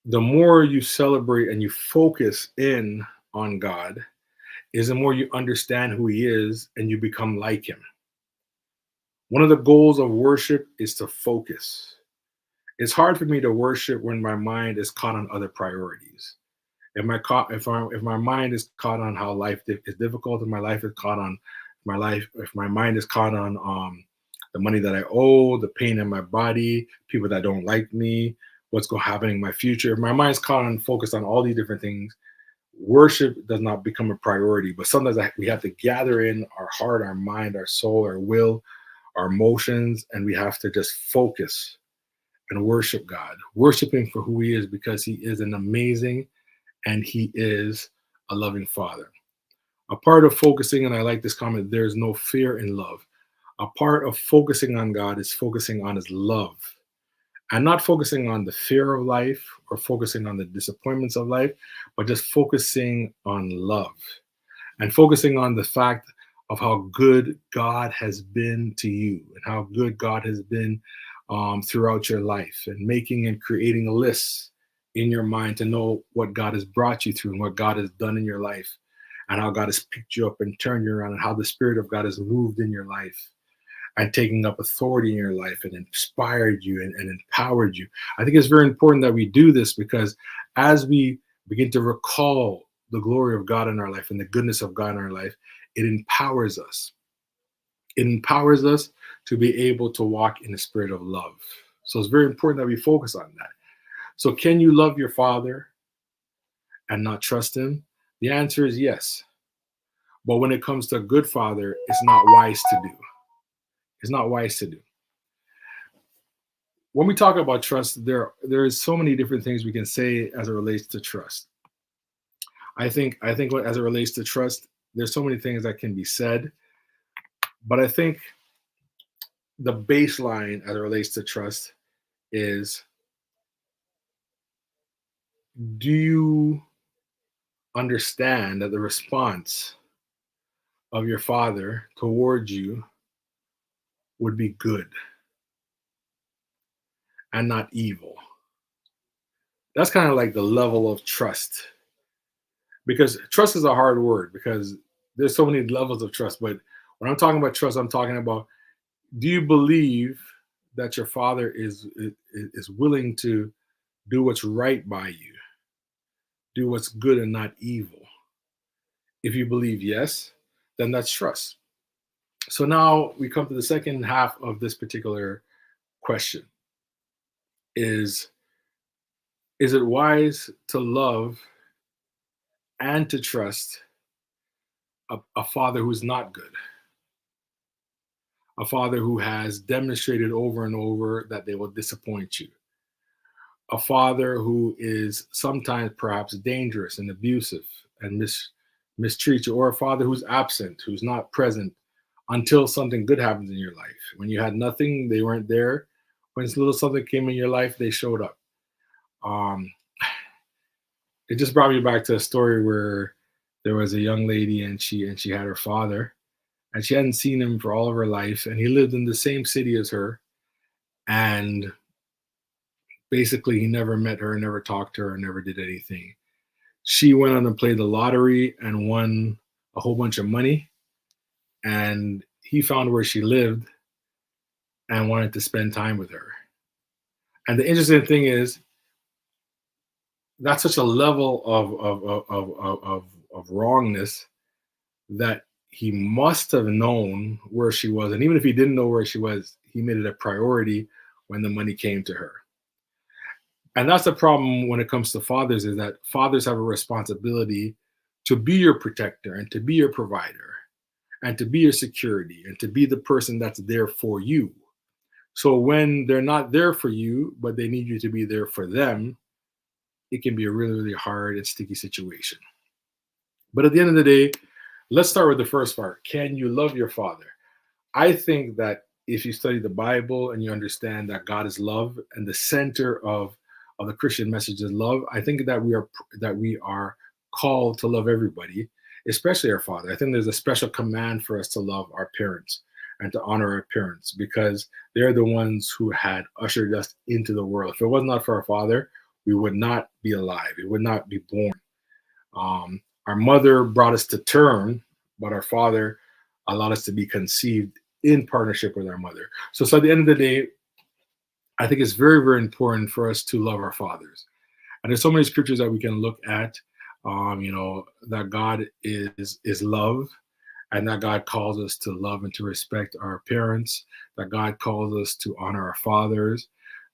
Speaker 1: the more you celebrate and you focus in on God, is the more you understand who he is and you become like him. One of the goals of worship is to focus. It's hard for me to worship when my mind is caught on other priorities. If my mind is caught on how life is difficult, if my life is caught on my life, if my mind is caught on the money that I owe, the pain in my body, people that don't like me, what's going to happen in my future, if my mind's caught on focused on all these different things, worship does not become a priority. But sometimes we have to gather in our heart, our mind, our soul, our will, our emotions, and we have to just focus and worship God, worship him for who he is, because he is an amazing and he is a loving father. A part of focusing, and I like this comment, there is no fear in love. A part of focusing on God is focusing on his love and not focusing on the fear of life or focusing on the disappointments of life, but just focusing on love and focusing on the fact of how good God has been to you and how good God has been throughout your life, and making and creating lists in your mind to know what God has brought you through and what God has done in your life and how God has picked you up and turned you around and how the Spirit of God has moved in your life and taking up authority in your life and inspired you and empowered you. I think it's very important that we do this because as we begin to recall the glory of God in our life and the goodness of God in our life, it empowers us. It empowers us to be able to walk in the spirit of love. So it's very important that we focus on that. So, can you love your father and not trust him? The answer is yes. But when it comes to a good father, it's not wise to do. It's not wise to do. When we talk about trust, there is so many different things we can say as it relates to trust. I think as it relates to trust, there's so many things that can be said, but I think the baseline as it relates to trust is, do you understand that the response of your father towards you would be good and not evil? That's kind of like the level of trust, because trust is a hard word because there's so many levels of trust. But when I'm talking about trust, I'm talking about, do you believe that your father is willing to do what's right by you, do what's good and not evil? If you believe yes, then that's trust. So now we come to the second half of this particular question: is is it wise to love and to trust a father who's not good, a father who has demonstrated over and over that they will disappoint you, a father who is sometimes perhaps dangerous and abusive and mistreats you, or a father who's absent, who's not present until something good happens in your life. When you had nothing, they weren't there. When a little something came in your life, they showed up. Um, it just brought me back to a story where there was a young lady and she had her father and she hadn't seen him for all of her life, and he lived in the same city as her, and basically he never met her, never talked to her, never did anything. She went on and played the lottery and won a whole bunch of money, and he found where she lived and wanted to spend time with her. And the interesting thing is that's such a level of wrongness that he must have known where she was. And even if he didn't know where she was, he made it a priority when the money came to her. And that's the problem when it comes to fathers, is that fathers have a responsibility to be your protector and to be your provider and to be your security and to be the person that's there for you. So when they're not there for you, but they need you to be there for them, it can be a really, really hard and sticky situation. But at the end of the day, let's start with the first part. Can you love your father? I think that if you study the Bible and you understand that God is love and the center of the Christian message is love, I think that we are called to love everybody, especially our father. I think there's a special command for us to love our parents and to honor our parents because they're the ones who had ushered us into the world. If it was not for our father, we would not be alive. We would not be born. Our mother brought us to term, but our father allowed us to be conceived in partnership with our mother. So at the end of the day, I think it's very, very important for us to love our fathers. And there's so many scriptures that we can look at, that God is love, and that God calls us to love and to respect our parents, that God calls us to honor our fathers,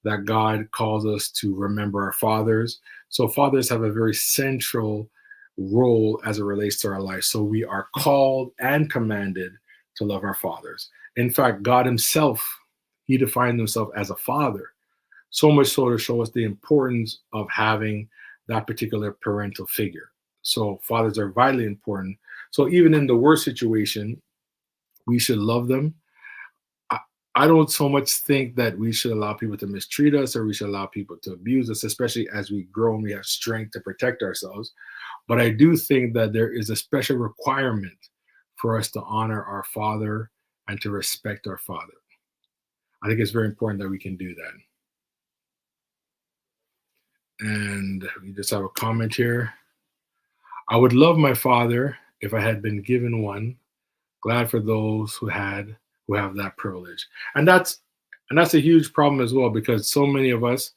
Speaker 1: that God calls us to remember our fathers. So fathers have a very central role as it relates to our life. So we are called and commanded to love our fathers. In fact, God himself, he defined himself as a father, so much so to show us the importance of having that particular parental figure. So fathers are vitally important. So even in the worst situation, we should love them. I, I don't so much think that we should allow people to mistreat us or we should allow people to abuse us, especially as we grow and we have strength to protect ourselves. But I do think that there is a special requirement for us to honor our father and to respect our father. I think it's very important that we can do that. And we just have a comment here. I would love my father if I had been given one. Glad for those who have that privilege. And that's a huge problem as well because so many of us,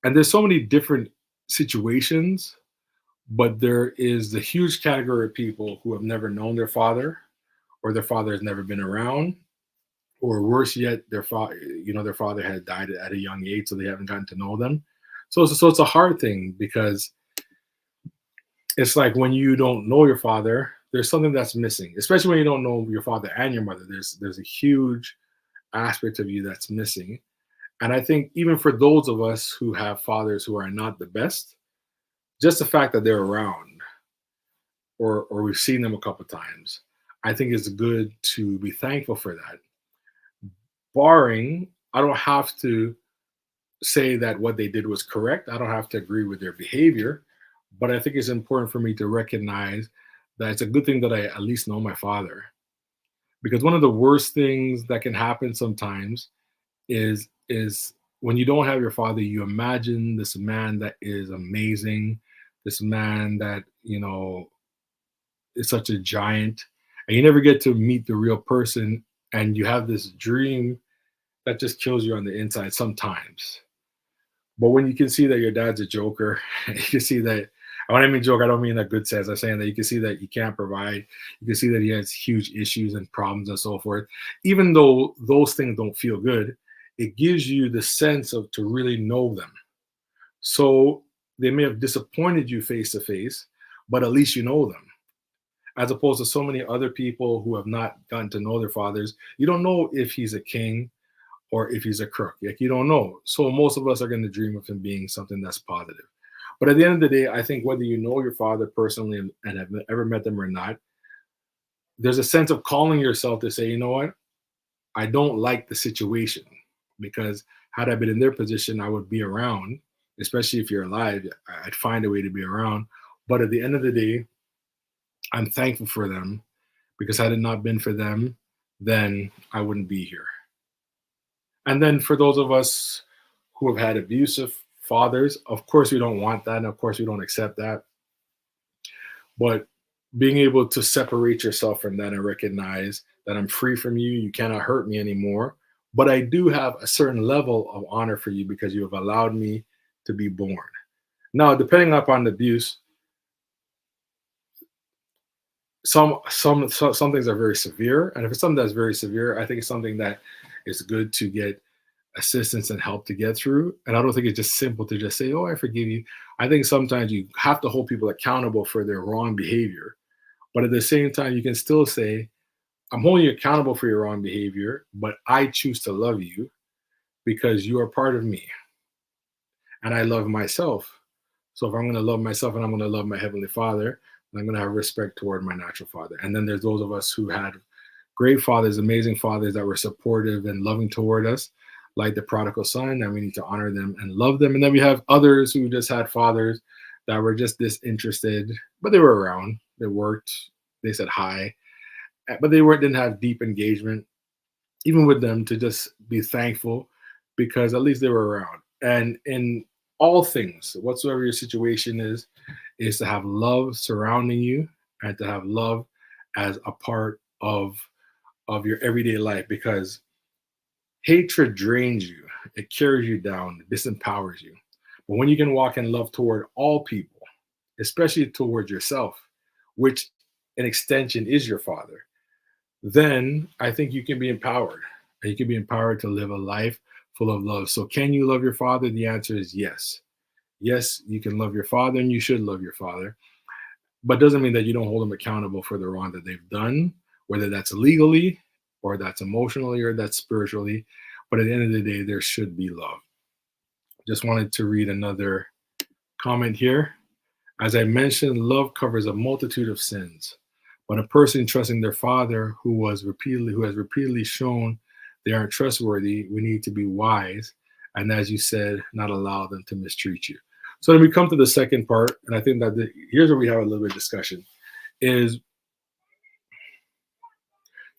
Speaker 1: and there's so many different situations, but there is the huge category of people who have never known their father, or their father has never been around, or worse yet, their father had died at a young age, so they haven't gotten to know them. So it's a hard thing because it's like when you don't know your father, there's something that's missing, especially when you don't know your father and your mother. There's a huge aspect of you that's missing. And I think even for those of us who have fathers who are not the best, just the fact that they're around or we've seen them a couple times, I think it's good to be thankful for that. Barring, I don't have to say that what they did was correct. I don't have to agree with their behavior, but I think it's important for me to recognize that it's a good thing that I at least know my father. Because one of the worst things that can happen sometimes is when you don't have your father, you imagine this man that is amazing, this man that, is such a giant, and you never get to meet the real person, and you have this dream that just kills you on the inside sometimes. But when you can see that your dad's a joker, you can see that. And when I mean joke, I don't mean that good sense. I'm saying that you can see that he can't provide. You can see that he has huge issues and problems and so forth. Even though those things don't feel good, it gives you the sense of to really know them. So they may have disappointed you face to face, but at least you know them. As opposed to so many other people who have not gotten to know their fathers, you don't know if he's a king or if he's a crook. Like you don't know. So most of us are going to dream of him being something that's positive. But at the end of the day, I think whether you know your father personally and have ever met them or not, there's a sense of calling yourself to say, you know what, I don't like the situation, because had I been in their position, I would be around, especially if you're alive. I'd find a way to be around. But at the end of the day, I'm thankful for them, because had it not been for them, then I wouldn't be here. And then for those of us who have had abusive fathers, of course we don't want that, and of course we don't accept that. But being able to separate yourself from that and recognize that I'm free from you, you cannot hurt me anymore. But I do have a certain level of honor for you because you have allowed me to be born. Now, depending upon the abuse, some things are very severe, and if it's something that's very severe, I think it's something that is good to get assistance and help to get through. And I don't think it's just simple to just say, "Oh, I forgive you." I think sometimes you have to hold people accountable for their wrong behavior, but at the same time, you can still say, "I'm holding you accountable for your wrong behavior, but I choose to love you because you are part of me, and I love myself. So if I'm going to love myself and I'm going to love my heavenly Father, then I'm going to have respect toward my natural father." And then there's those of us who had great fathers, amazing fathers that were supportive and loving toward us, like the prodigal son, and we need to honor them and love them. And then we have others who just had fathers that were just disinterested, but they were around, they worked, they said hi, but they weren't didn't have deep engagement, even with them, to just be thankful because at least they were around. And in all things, whatsoever your situation is to have love surrounding you and to have love as a part of your everyday life, because hatred drains you, it carries you down, it disempowers you. But when you can walk in love toward all people, especially towards yourself, which an extension is your father, then I think you can be empowered. And you can be empowered to live a life full of love. So, can you love your father? The answer is yes. Yes, you can love your father and you should love your father, but doesn't mean that you don't hold them accountable for the wrong that they've done, whether that's legally or that's emotionally or that's spiritually. But at the end of the day, there should be love. Just wanted to read another comment here. As I mentioned, love covers a multitude of sins. But a person trusting their father who has repeatedly shown they aren't trustworthy, we need to be wise, and as you said, not allow them to mistreat you. So then we come to the second part, and I think that here's where we have a little bit of discussion: is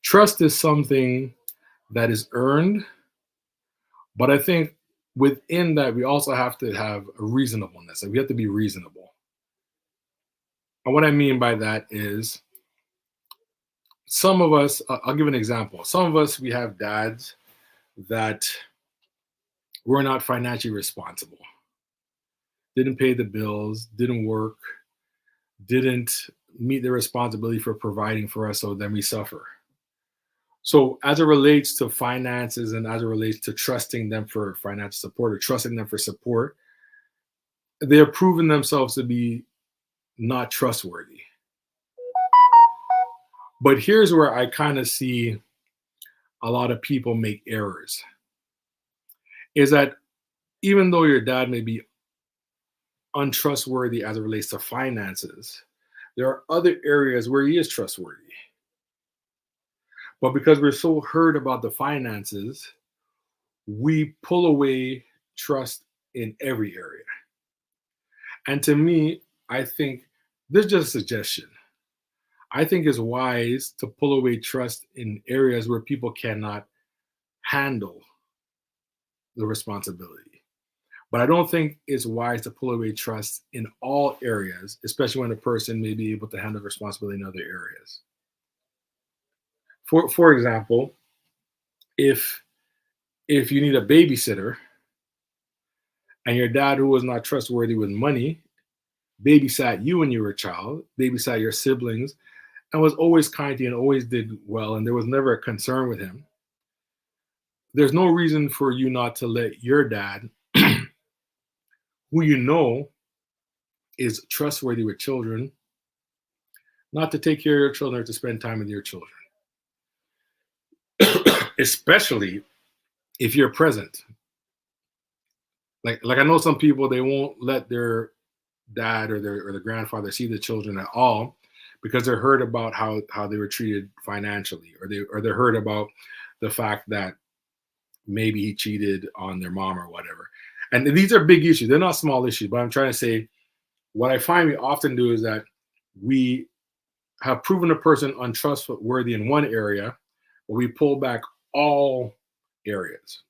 Speaker 1: trust is something that is earned, but I think within that we also have to have a reasonableness. Like we have to be reasonable. And what I mean by that is some of us, I'll give an example. Some of us, we have dads that were not financially responsible, didn't pay the bills, didn't work, didn't meet their responsibility for providing for us, so then we suffer. So, as it relates to finances and as it relates to trusting them for financial support or trusting them for support, they have proven themselves to be not trustworthy. But here's where I kind of see a lot of people make errors, is that even though your dad may be untrustworthy as it relates to finances, there are other areas where he is trustworthy. But because we're so hurt about the finances, we pull away trust in every area. And to me, I think this is just a suggestion. I think it's wise to pull away trust in areas where people cannot handle the responsibility. But I don't think it's wise to pull away trust in all areas, especially when a person may be able to handle responsibility in other areas. For example, if you need a babysitter and your dad, who was not trustworthy with money, babysat you when you were a child, babysat your siblings, and was always kind to you and always did well, and there was never a concern with him, there's no reason for you not to let your dad, who you know is trustworthy with children, not to take care of your children or to spend time with your children, especially if you're present. Like I know some people, they won't let their dad or their grandfather see the children at all because they're hurt about how they were treated financially, or they're hurt about the fact that maybe he cheated on their mom or whatever. And these are big issues. They're not small issues, but I'm trying to say what I find we often do is that we have proven a person untrustworthy in one area, but we pull back all areas.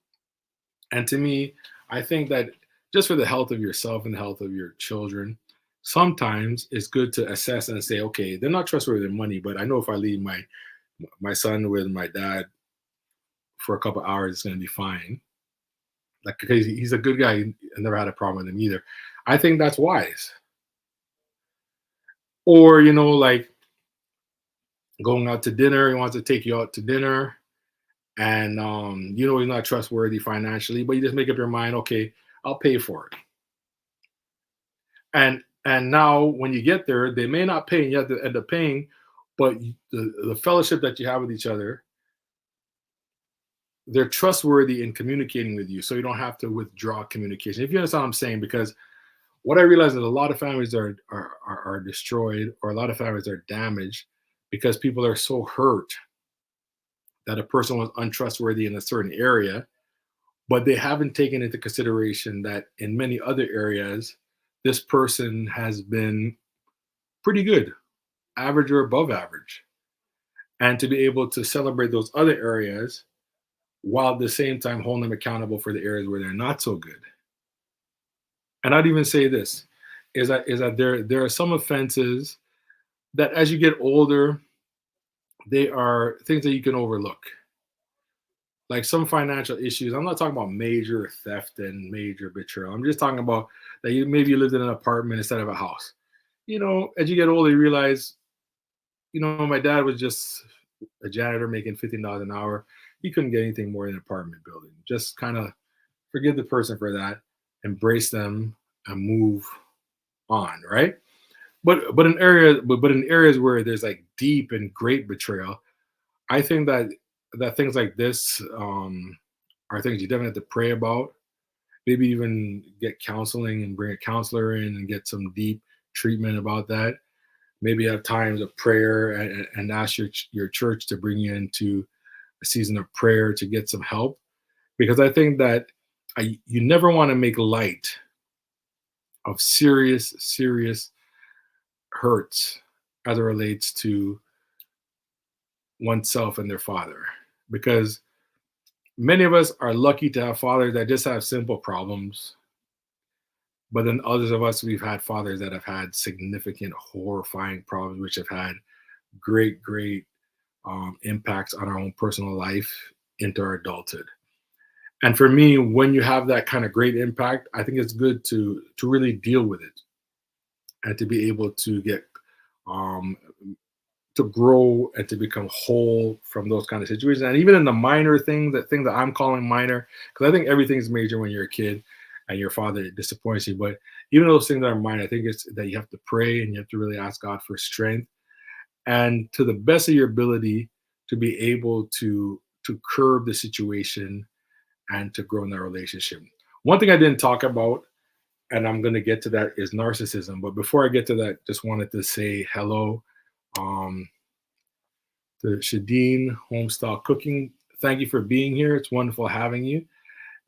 Speaker 1: And to me, I think that just for the health of yourself and the health of your children, sometimes it's good to assess and say, okay, they're not trustworthy in money, but I know if I leave my son with my dad for a couple hours, it's going to be fine. Like, because he's a good guy, I never had a problem with him either. I think that's wise. Or like going out to dinner, he wants to take you out to dinner, and he's not trustworthy financially, but you just make up your mind, okay, I'll pay for it. And now when you get there, they may not pay, and you have to end up paying, but the fellowship that you have with each other, they're trustworthy in communicating with you, so you don't have to withdraw communication. If you understand what I'm saying, because what I realize is a lot of families are destroyed, or a lot of families are damaged because people are so hurt that a person was untrustworthy in a certain area, but they haven't taken into consideration that in many other areas, this person has been pretty good, average or above average. And to be able to celebrate those other areas while at the same time holding them accountable for the areas where they're not so good. And I'd even say this is that there are some offenses that as you get older, they are things that you can overlook. Like some financial issues. I'm not talking about major theft and major betrayal. I'm just talking about that maybe you lived in an apartment instead of a house. As you get older, you realize, my dad was just a janitor making $15 an hour. He couldn't get anything more in an apartment building. Just kind of forgive the person for that, embrace them, and move on, right? But in areas where there's like deep and great betrayal, I think that things like this are things you definitely have to pray about. Maybe even get counseling and bring a counselor in and get some deep treatment about that. Maybe have times of prayer, and ask your church to bring you into a season of prayer to get some help. Because I think that you never want to make light of serious hurts as it relates to oneself and their father. Because many of us are lucky to have fathers that just have simple problems. But then others of us, we've had fathers that have had significant, horrifying problems, which have had great impacts on our own personal life into our adulthood. And for me, when you have that kind of great impact, I think it's good to really deal with it and to be able to get um, to grow and to become whole from those kind of situations. And even in the minor things, that thing that I'm calling minor, because I think everything's major when you're a kid and your father disappoints you. But even those things that are minor, I think it's that you have to pray and you have to really ask God for strength and to the best of your ability to be able to curb the situation and to grow in that relationship. One thing I didn't talk about, and I'm going to get to that, is narcissism. But before I get to that, just wanted to say hello um, to Shadeen Homestyle Cooking. Thank you for being here. It's wonderful having you.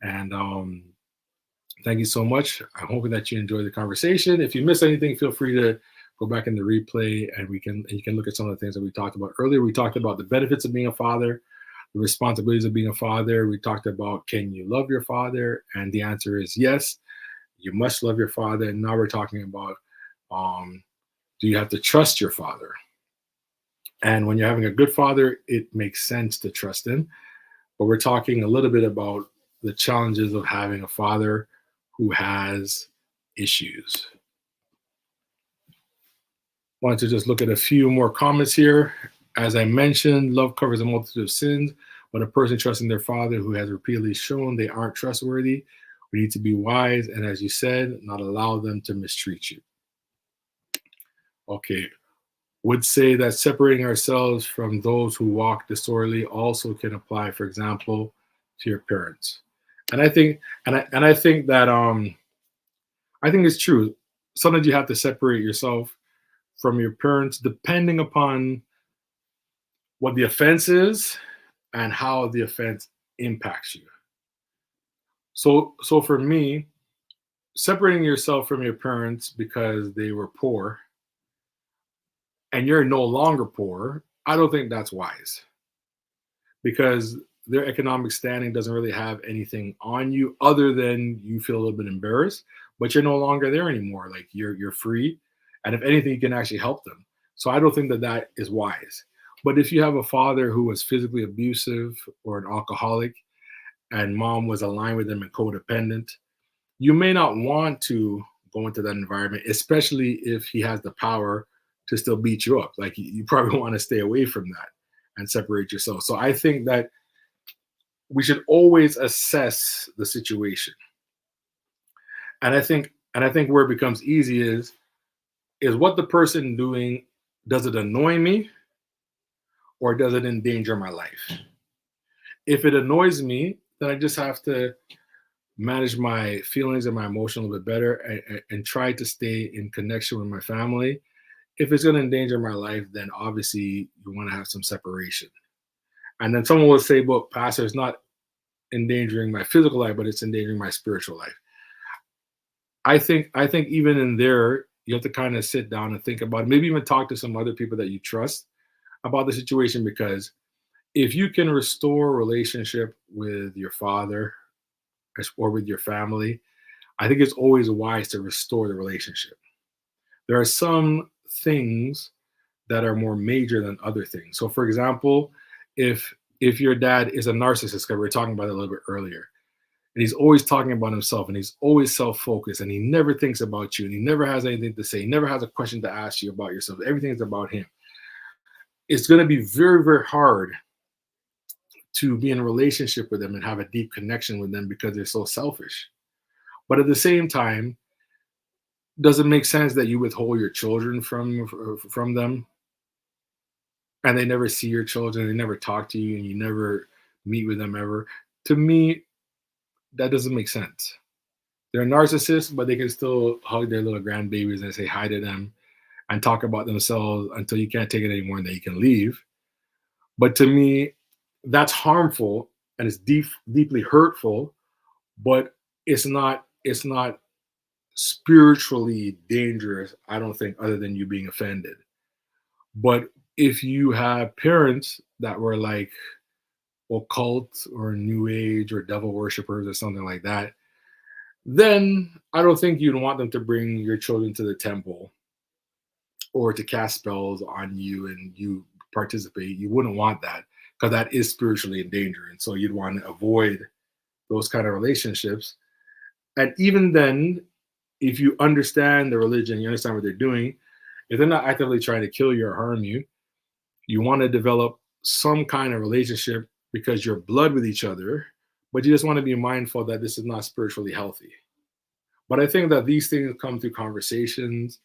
Speaker 1: And thank you so much. I'm hoping that you enjoyed the conversation. If you missed anything, feel free to go back in the replay, and you can look at some of the things that we talked about earlier. We talked about the benefits of being a father, the responsibilities of being a father. We talked about, can you love your father? And the answer is yes, you must love your father. And now we're talking about, do you have to trust your father? And when you're having a good father, it makes sense to trust him. But we're talking a little bit about the challenges of having a father who has issues. Wanted to just look at a few more comments here. As I mentioned, love covers a multitude of sins. When a person trusting their father who has repeatedly shown they aren't trustworthy, we need to be wise and, as you said, not allow them to mistreat you. Okay. Would say that separating ourselves from those who walk disorderly also can apply, for example, to your parents. And I think, I think that I think it's true. Sometimes you have to separate yourself from your parents depending upon what the offense is and how the offense impacts you. So for me, separating yourself from your parents because they were poor and you're no longer poor, I don't think that's wise because their economic standing doesn't really have anything on you other than you feel a little bit embarrassed, but you're no longer there anymore. Like you're free, and if anything, you can actually help them. So I don't think that that is wise. But if you have a father who was physically abusive or an alcoholic, and mom was aligned with him and codependent, you may not want to go into that environment, especially if he has the power to still beat you up. Like you probably want to stay away from that and separate yourself. So I think that we should always assess the situation. And I think where it becomes easy is what the person doing, does it annoy me or does it endanger my life? If it annoys me, then I just have to manage my feelings and my emotion a little bit better and try to stay in connection with my family. If it's going to endanger my life, then obviously you want to have some separation. And then someone will say, well, Pastor, it's not endangering my physical life, but it's endangering my spiritual life. I think even in there, you have to kind of sit down and think about it. Maybe even talk to some other people that you trust about the situation, because if you can restore a relationship with your father or with your family, I think it's always wise to restore the relationship. There are some things that are more major than other things. So, for example, if your dad is a narcissist, because we were talking about it a little bit earlier, and he's always talking about himself and he's always self-focused and he never thinks about you and he never has anything to say, he never has a question to ask you about yourself. Everything is about him. It's going to be very, very hard to be in a relationship with them and have a deep connection with them because they're so selfish. But at the same time, does it make sense that you withhold your children from them and they never see your children, they never talk to you, and you never meet with them ever? To me, that doesn't make sense. They're narcissists, but they can still hug their little grandbabies and say hi to them and talk about themselves until you can't take it anymore and then you can leave. But to me, that's harmful and it's deeply hurtful, but it's not spiritually dangerous, I don't think, other than you being offended. But if you have parents that were like occult or new age or devil worshippers or something like that, then I don't think you'd want them to bring your children to the temple or to cast spells on you and you participate. You wouldn't want that because that is spiritually in danger. And so you'd want to avoid those kind of relationships. And even then, if you understand the religion, you understand what they're doing, if they're not actively trying to kill you or harm you, you want to develop some kind of relationship because you're blood with each other, but you just want to be mindful that this is not spiritually healthy. But I think that these things come through conversations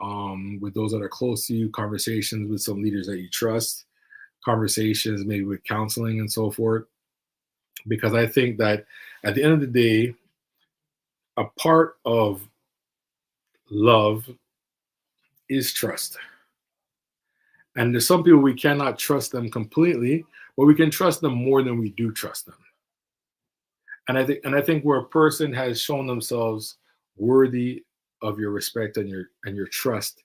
Speaker 1: with those that are close to you, conversations with some leaders that you trust, conversations maybe with counseling and so forth. Because I think that at the end of the day, a part of love is trust. And there's some people we cannot trust them completely, but we can trust them more than we do trust them. And I think where a person has shown themselves worthy of your respect and your trust,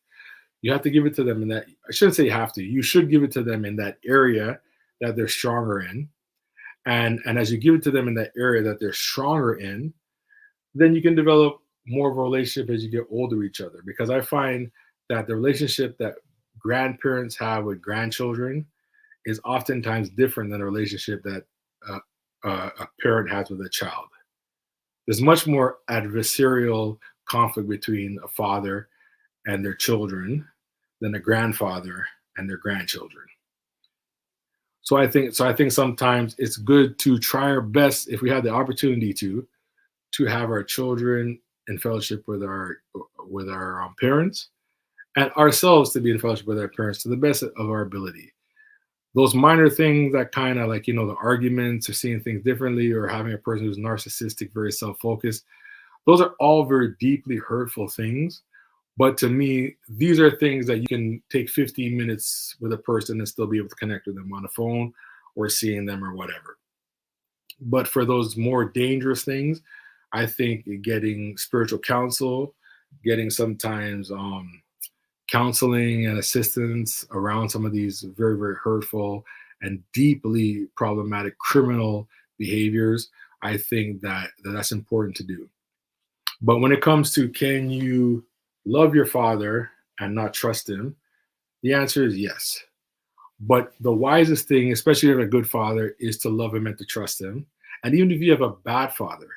Speaker 1: you have to give it to them in that. I shouldn't say you have to. You should give it to them in that area that they're stronger in. And as you give it to them in that area that they're stronger in, then you can develop more of a relationship as you get older with each other. Because I find that the relationship that grandparents have with grandchildren is oftentimes different than a relationship that uh, a parent has with a child. There's much more adversarial conflict between a father and their children than a grandfather and their grandchildren. So I think sometimes it's good to try our best if we have the opportunity to have our children in fellowship with our parents and ourselves to be in fellowship with our parents to the best of our ability. Those minor things that kind of like, the arguments or seeing things differently or having a person who's narcissistic, very self-focused, those are all very deeply hurtful things. But to me, these are things that you can take 15 minutes with a person and still be able to connect with them on the phone or seeing them or whatever. But for those more dangerous things, I think getting spiritual counsel, getting sometimes counseling and assistance around some of these very, very hurtful and deeply problematic criminal behaviors, I think that's important to do. But when it comes to can you love your father and not trust him, the answer is yes. But the wisest thing, especially if you have a good father, is to love him and to trust him. And even if you have a bad father,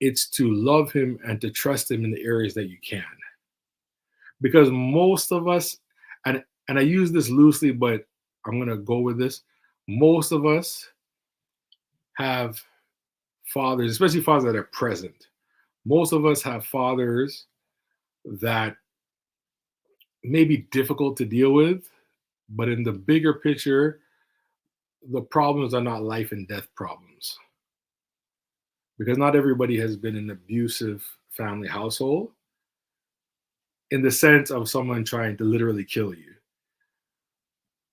Speaker 1: it's to love him and to trust him in the areas that you can. Because most of us, and I use this loosely, but I'm gonna go with this. Most of us have fathers, especially fathers that are present. Most of us have fathers that may be difficult to deal with, but in the bigger picture, the problems are not life and death problems. Because not everybody has been in an abusive family household in the sense of someone trying to literally kill you.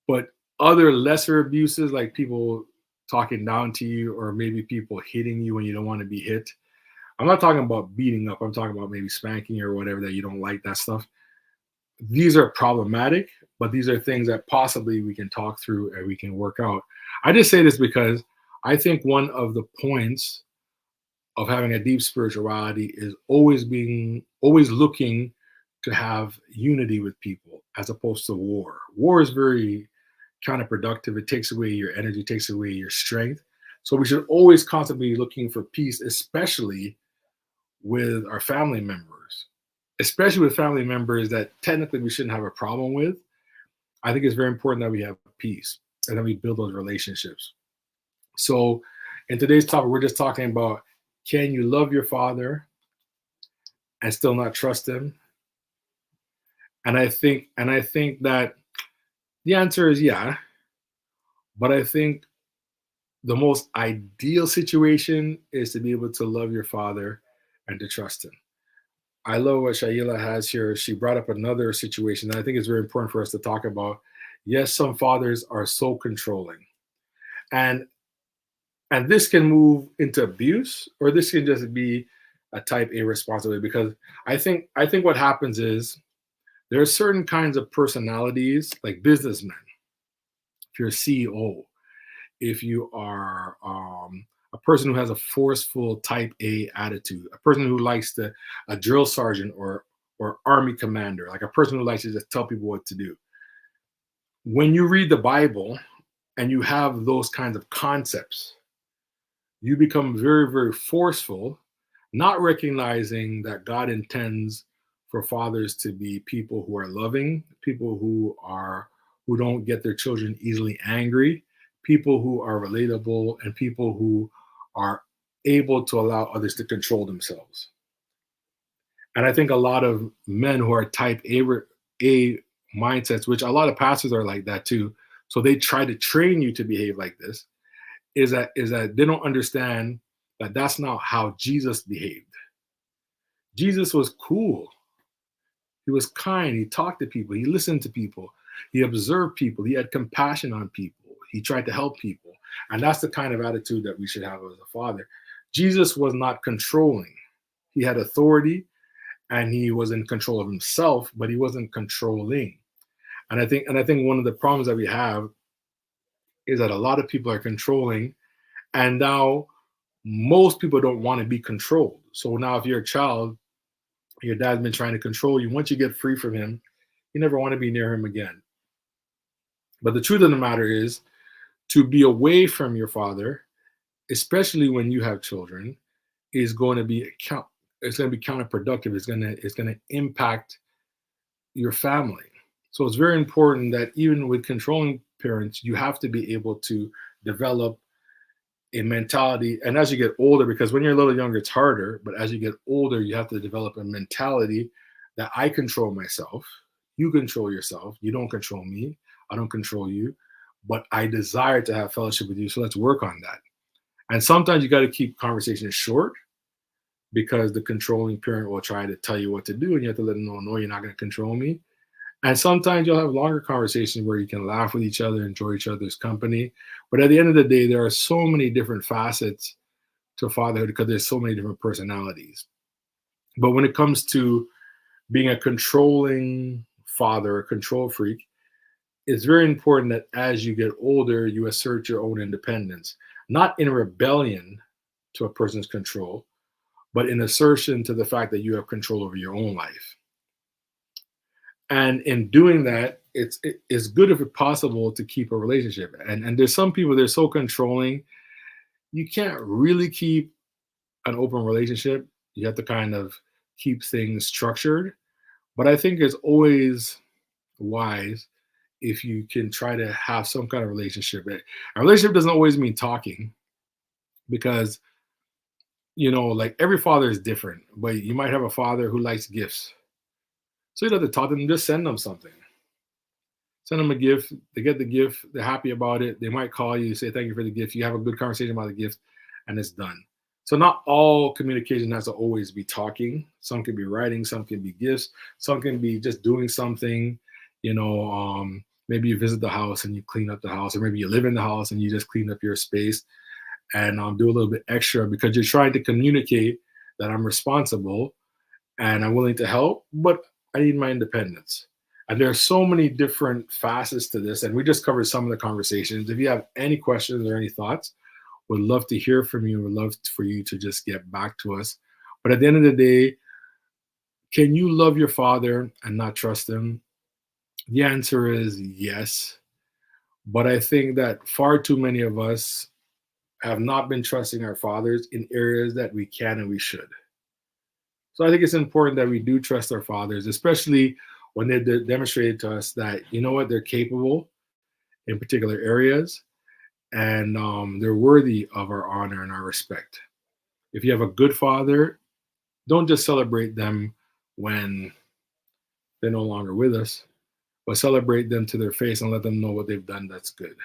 Speaker 1: But other lesser abuses, like people talking down to you or maybe people hitting you when you don't want to be hit. I'm not talking about beating up. I'm talking about maybe spanking you or whatever that you don't like that stuff. These are problematic, but these are things that possibly we can talk through and we can work out. I just say this because I think one of the points of having a deep spirituality is always looking to have unity with people as opposed to war. War is very counterproductive. It takes away your energy, takes away your strength. So we should always constantly be looking for peace, especially with our family members, especially with family members that technically we shouldn't have a problem with. I think it's very important that we have peace and that we build those relationships. So in today's topic, we're just talking about can you love your father and still not trust him? And I think that the answer is yeah, but I think the most ideal situation is to be able to love your father and to trust him. I love what Shaila has here. She brought up another situation that I think is very important for us to talk about. Yes, some fathers are so controlling. And and this can move into abuse or this can just be a type A responsibility because I think what happens is there are certain kinds of personalities like businessmen. If you're a CEO, if you are a person who has a forceful type A attitude, a person who likes to a drill sergeant or army commander, like a person who likes to just tell people what to do. When you read the Bible and you have those kinds of concepts, you become very, very forceful, not recognizing that God intends for fathers to be people who are loving, people who don't get their children easily angry, people who are relatable, and people who are able to allow others to control themselves. And I think a lot of men who are type A mindsets, which a lot of pastors are like that too, so they try to train you to behave like this, is that they don't understand that that's not how Jesus behaved. Jesus was cool. He was kind. He talked to people. He listened to people. He observed people. He had compassion on people. He tried to help people. And that's the kind of attitude that we should have as a father. Jesus was not controlling. He had authority and he was in control of himself, but he wasn't controlling. And I think one of the problems that we have is that a lot of people are controlling, and now most people don't want to be controlled. So now if you're a child, your dad's been trying to control you. Once you get free from him, you never want to be near him again. But the truth of the matter is to be away from your father, especially when you have children, is going to be it's going to be counterproductive. It's going to impact your family. So it's very important that even with controlling parents, you have to be able to develop a mentality. And as you get older, because when you're a little younger, it's harder, but as you get older, you have to develop a mentality that I control myself, you control yourself, you don't control me, I don't control you, but I desire to have fellowship with you. So let's work on that. And sometimes you got to keep conversations short because the controlling parent will try to tell you what to do, and you have to let them know, no, you're not going to control me. And sometimes you'll have longer conversations where you can laugh with each other, enjoy each other's company. But at the end of the day, there are so many different facets to fatherhood because there's so many different personalities. But when it comes to being a controlling father, a control freak, it's very important that as you get older, you assert your own independence, not in rebellion to a person's control, but in assertion to the fact that you have control over your own life. And in doing that, it's good if it's possible to keep a relationship. And there's some people they're so controlling, you can't really keep an open relationship. You have to kind of keep things structured. But I think it's always wise if you can try to have some kind of relationship. A relationship doesn't always mean talking because, like every father is different, but you might have a father who likes gifts. So you don't have to talk to them, just send them something. Send them a gift. They get the gift. They're happy about it. They might call you, say, thank you for the gift. You have a good conversation about the gift, and it's done. So not all communication has to always be talking. Some can be writing, some can be gifts, some can be just doing something. Maybe you visit the house and you clean up the house, or maybe you live in the house and you just clean up your space and do a little bit extra because you're trying to communicate that I'm responsible and I'm willing to help, but I need my independence. And there are so many different facets to this, and we just covered some of the conversations. If you have any questions or any thoughts, would love to hear from you. Would love for you to just get back to us. But at the end of the day, can you love your father and not trust him? The answer is yes. But I think that far too many of us have not been trusting our fathers in areas that we can and we should. So I think it's important that we do trust our fathers, especially when they demonstrated to us that, they're capable in particular areas and they're worthy of our honor and our respect. If you have a good father, don't just celebrate them when they're no longer with us, but celebrate them to their face and let them know what they've done that's good. As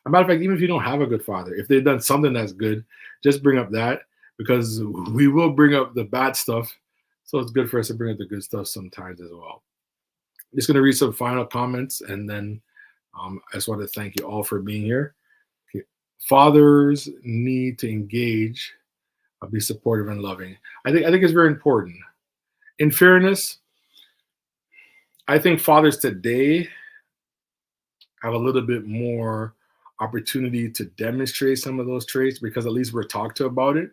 Speaker 1: a matter of fact, even if you don't have a good father, if they've done something that's good, just bring up that because we will bring up the bad stuff. So it's good for us to bring up the good stuff sometimes as well. I'm just going to read some final comments and then I just want to thank you all for being here. Okay. Fathers need to engage, be supportive and loving. I think it's very important. In fairness, I think fathers today have a little bit more opportunity to demonstrate some of those traits because at least we're talked to about it.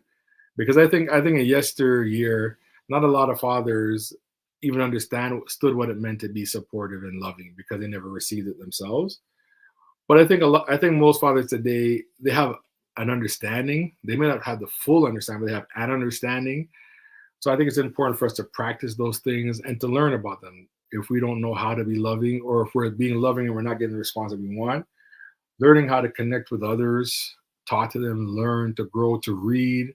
Speaker 1: Because I think in yesteryear, not a lot of fathers even understood what it meant to be supportive and loving because they never received it themselves. But I think most fathers today they have an understanding. They may not have the full understanding, but they have an understanding. So I think it's important for us to practice those things and to learn about them. If we don't know how to be loving, or if we're being loving and we're not getting the response that we want, learning how to connect with others, talk to them, learn to grow, to read,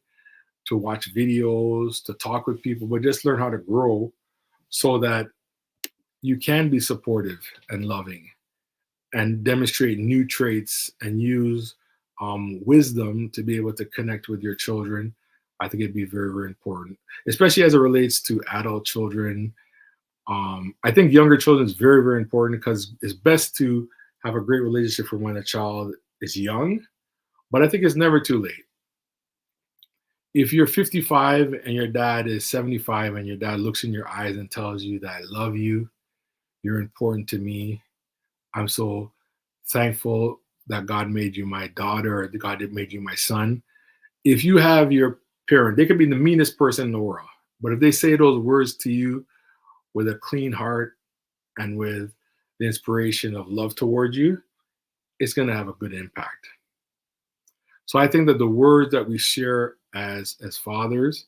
Speaker 1: to watch videos, to talk with people, but just learn how to grow so that you can be supportive and loving and demonstrate new traits and use wisdom to be able to connect with your children. I think it'd be very, very important, especially as it relates to adult children. I think younger children is very, very important because it's best to have a great relationship for when a child is young, but I think it's never too late. If you're 55 and your dad is 75 and your dad looks in your eyes and tells you that I love you, you're important to me, I'm so thankful that God made you my daughter or that God made you my son. If you have your parent, they could be the meanest person in the world, but if they say those words to you with a clean heart and with the inspiration of love toward you, it's going to have a good impact. So I think that the words that we share as fathers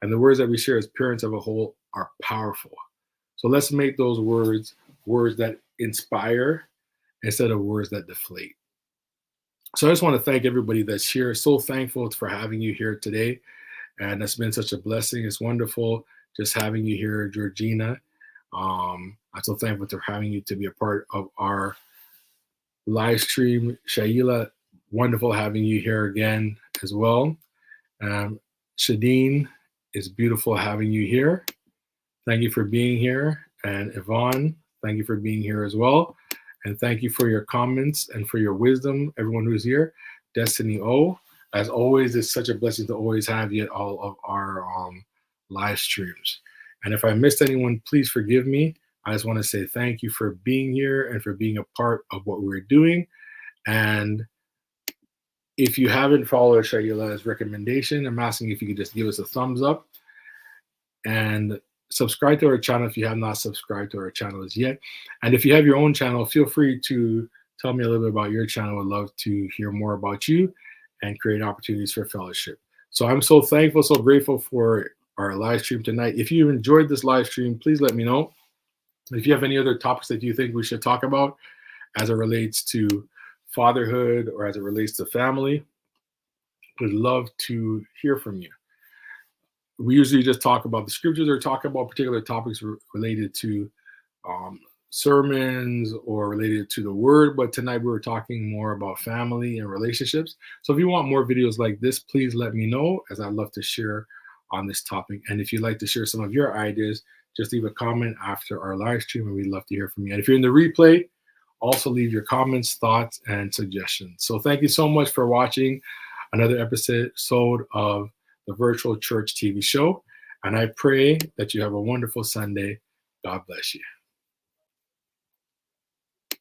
Speaker 1: and the words that we share as parents of a whole are powerful. So let's make those words that inspire instead of words that deflate. So I just want to thank everybody that's here. So thankful for having you here today. And it's been such a blessing. It's wonderful just having you here, Georgina. I'm so thankful for having you to be a part of our live stream. Shaila, wonderful having you here again as well. Shadeen, It's beautiful having you here. Thank you for being here. And Yvonne, thank you for being here as well. And thank you for your comments and for your wisdom, everyone who's here. Destiny O, as always, it's such a blessing to always have you at all of our live streams. And if I missed anyone, please forgive me. I just want to say thank you for being here and for being a part of what we're doing. And if you haven't followed Shayla's recommendation, I'm asking if you could just give us a thumbs up and subscribe to our channel if you have not subscribed to our channel as yet. And if you have your own channel, feel free to tell me a little bit about your channel. I'd love to hear more about you and create opportunities for fellowship. So I'm so thankful, so grateful for our live stream tonight. If you enjoyed this live stream, please let me know. If you have any other topics that you think we should talk about as it relates to fatherhood or as it relates to family, would love to hear from you. We usually just talk about the scriptures or talk about particular topics related to sermons or related to the word, but tonight we were talking more about family and relationships. So if you want more videos like this, please let me know, as I'd love to share on this topic. And if you'd like to share some of your ideas, just leave a comment after our live stream and we'd love to hear from you. And if you're in the replay, also leave your comments, thoughts, and suggestions. So thank you so much for watching another episode of the Virtual Church TV show. And I pray that you have a wonderful Sunday. God bless you.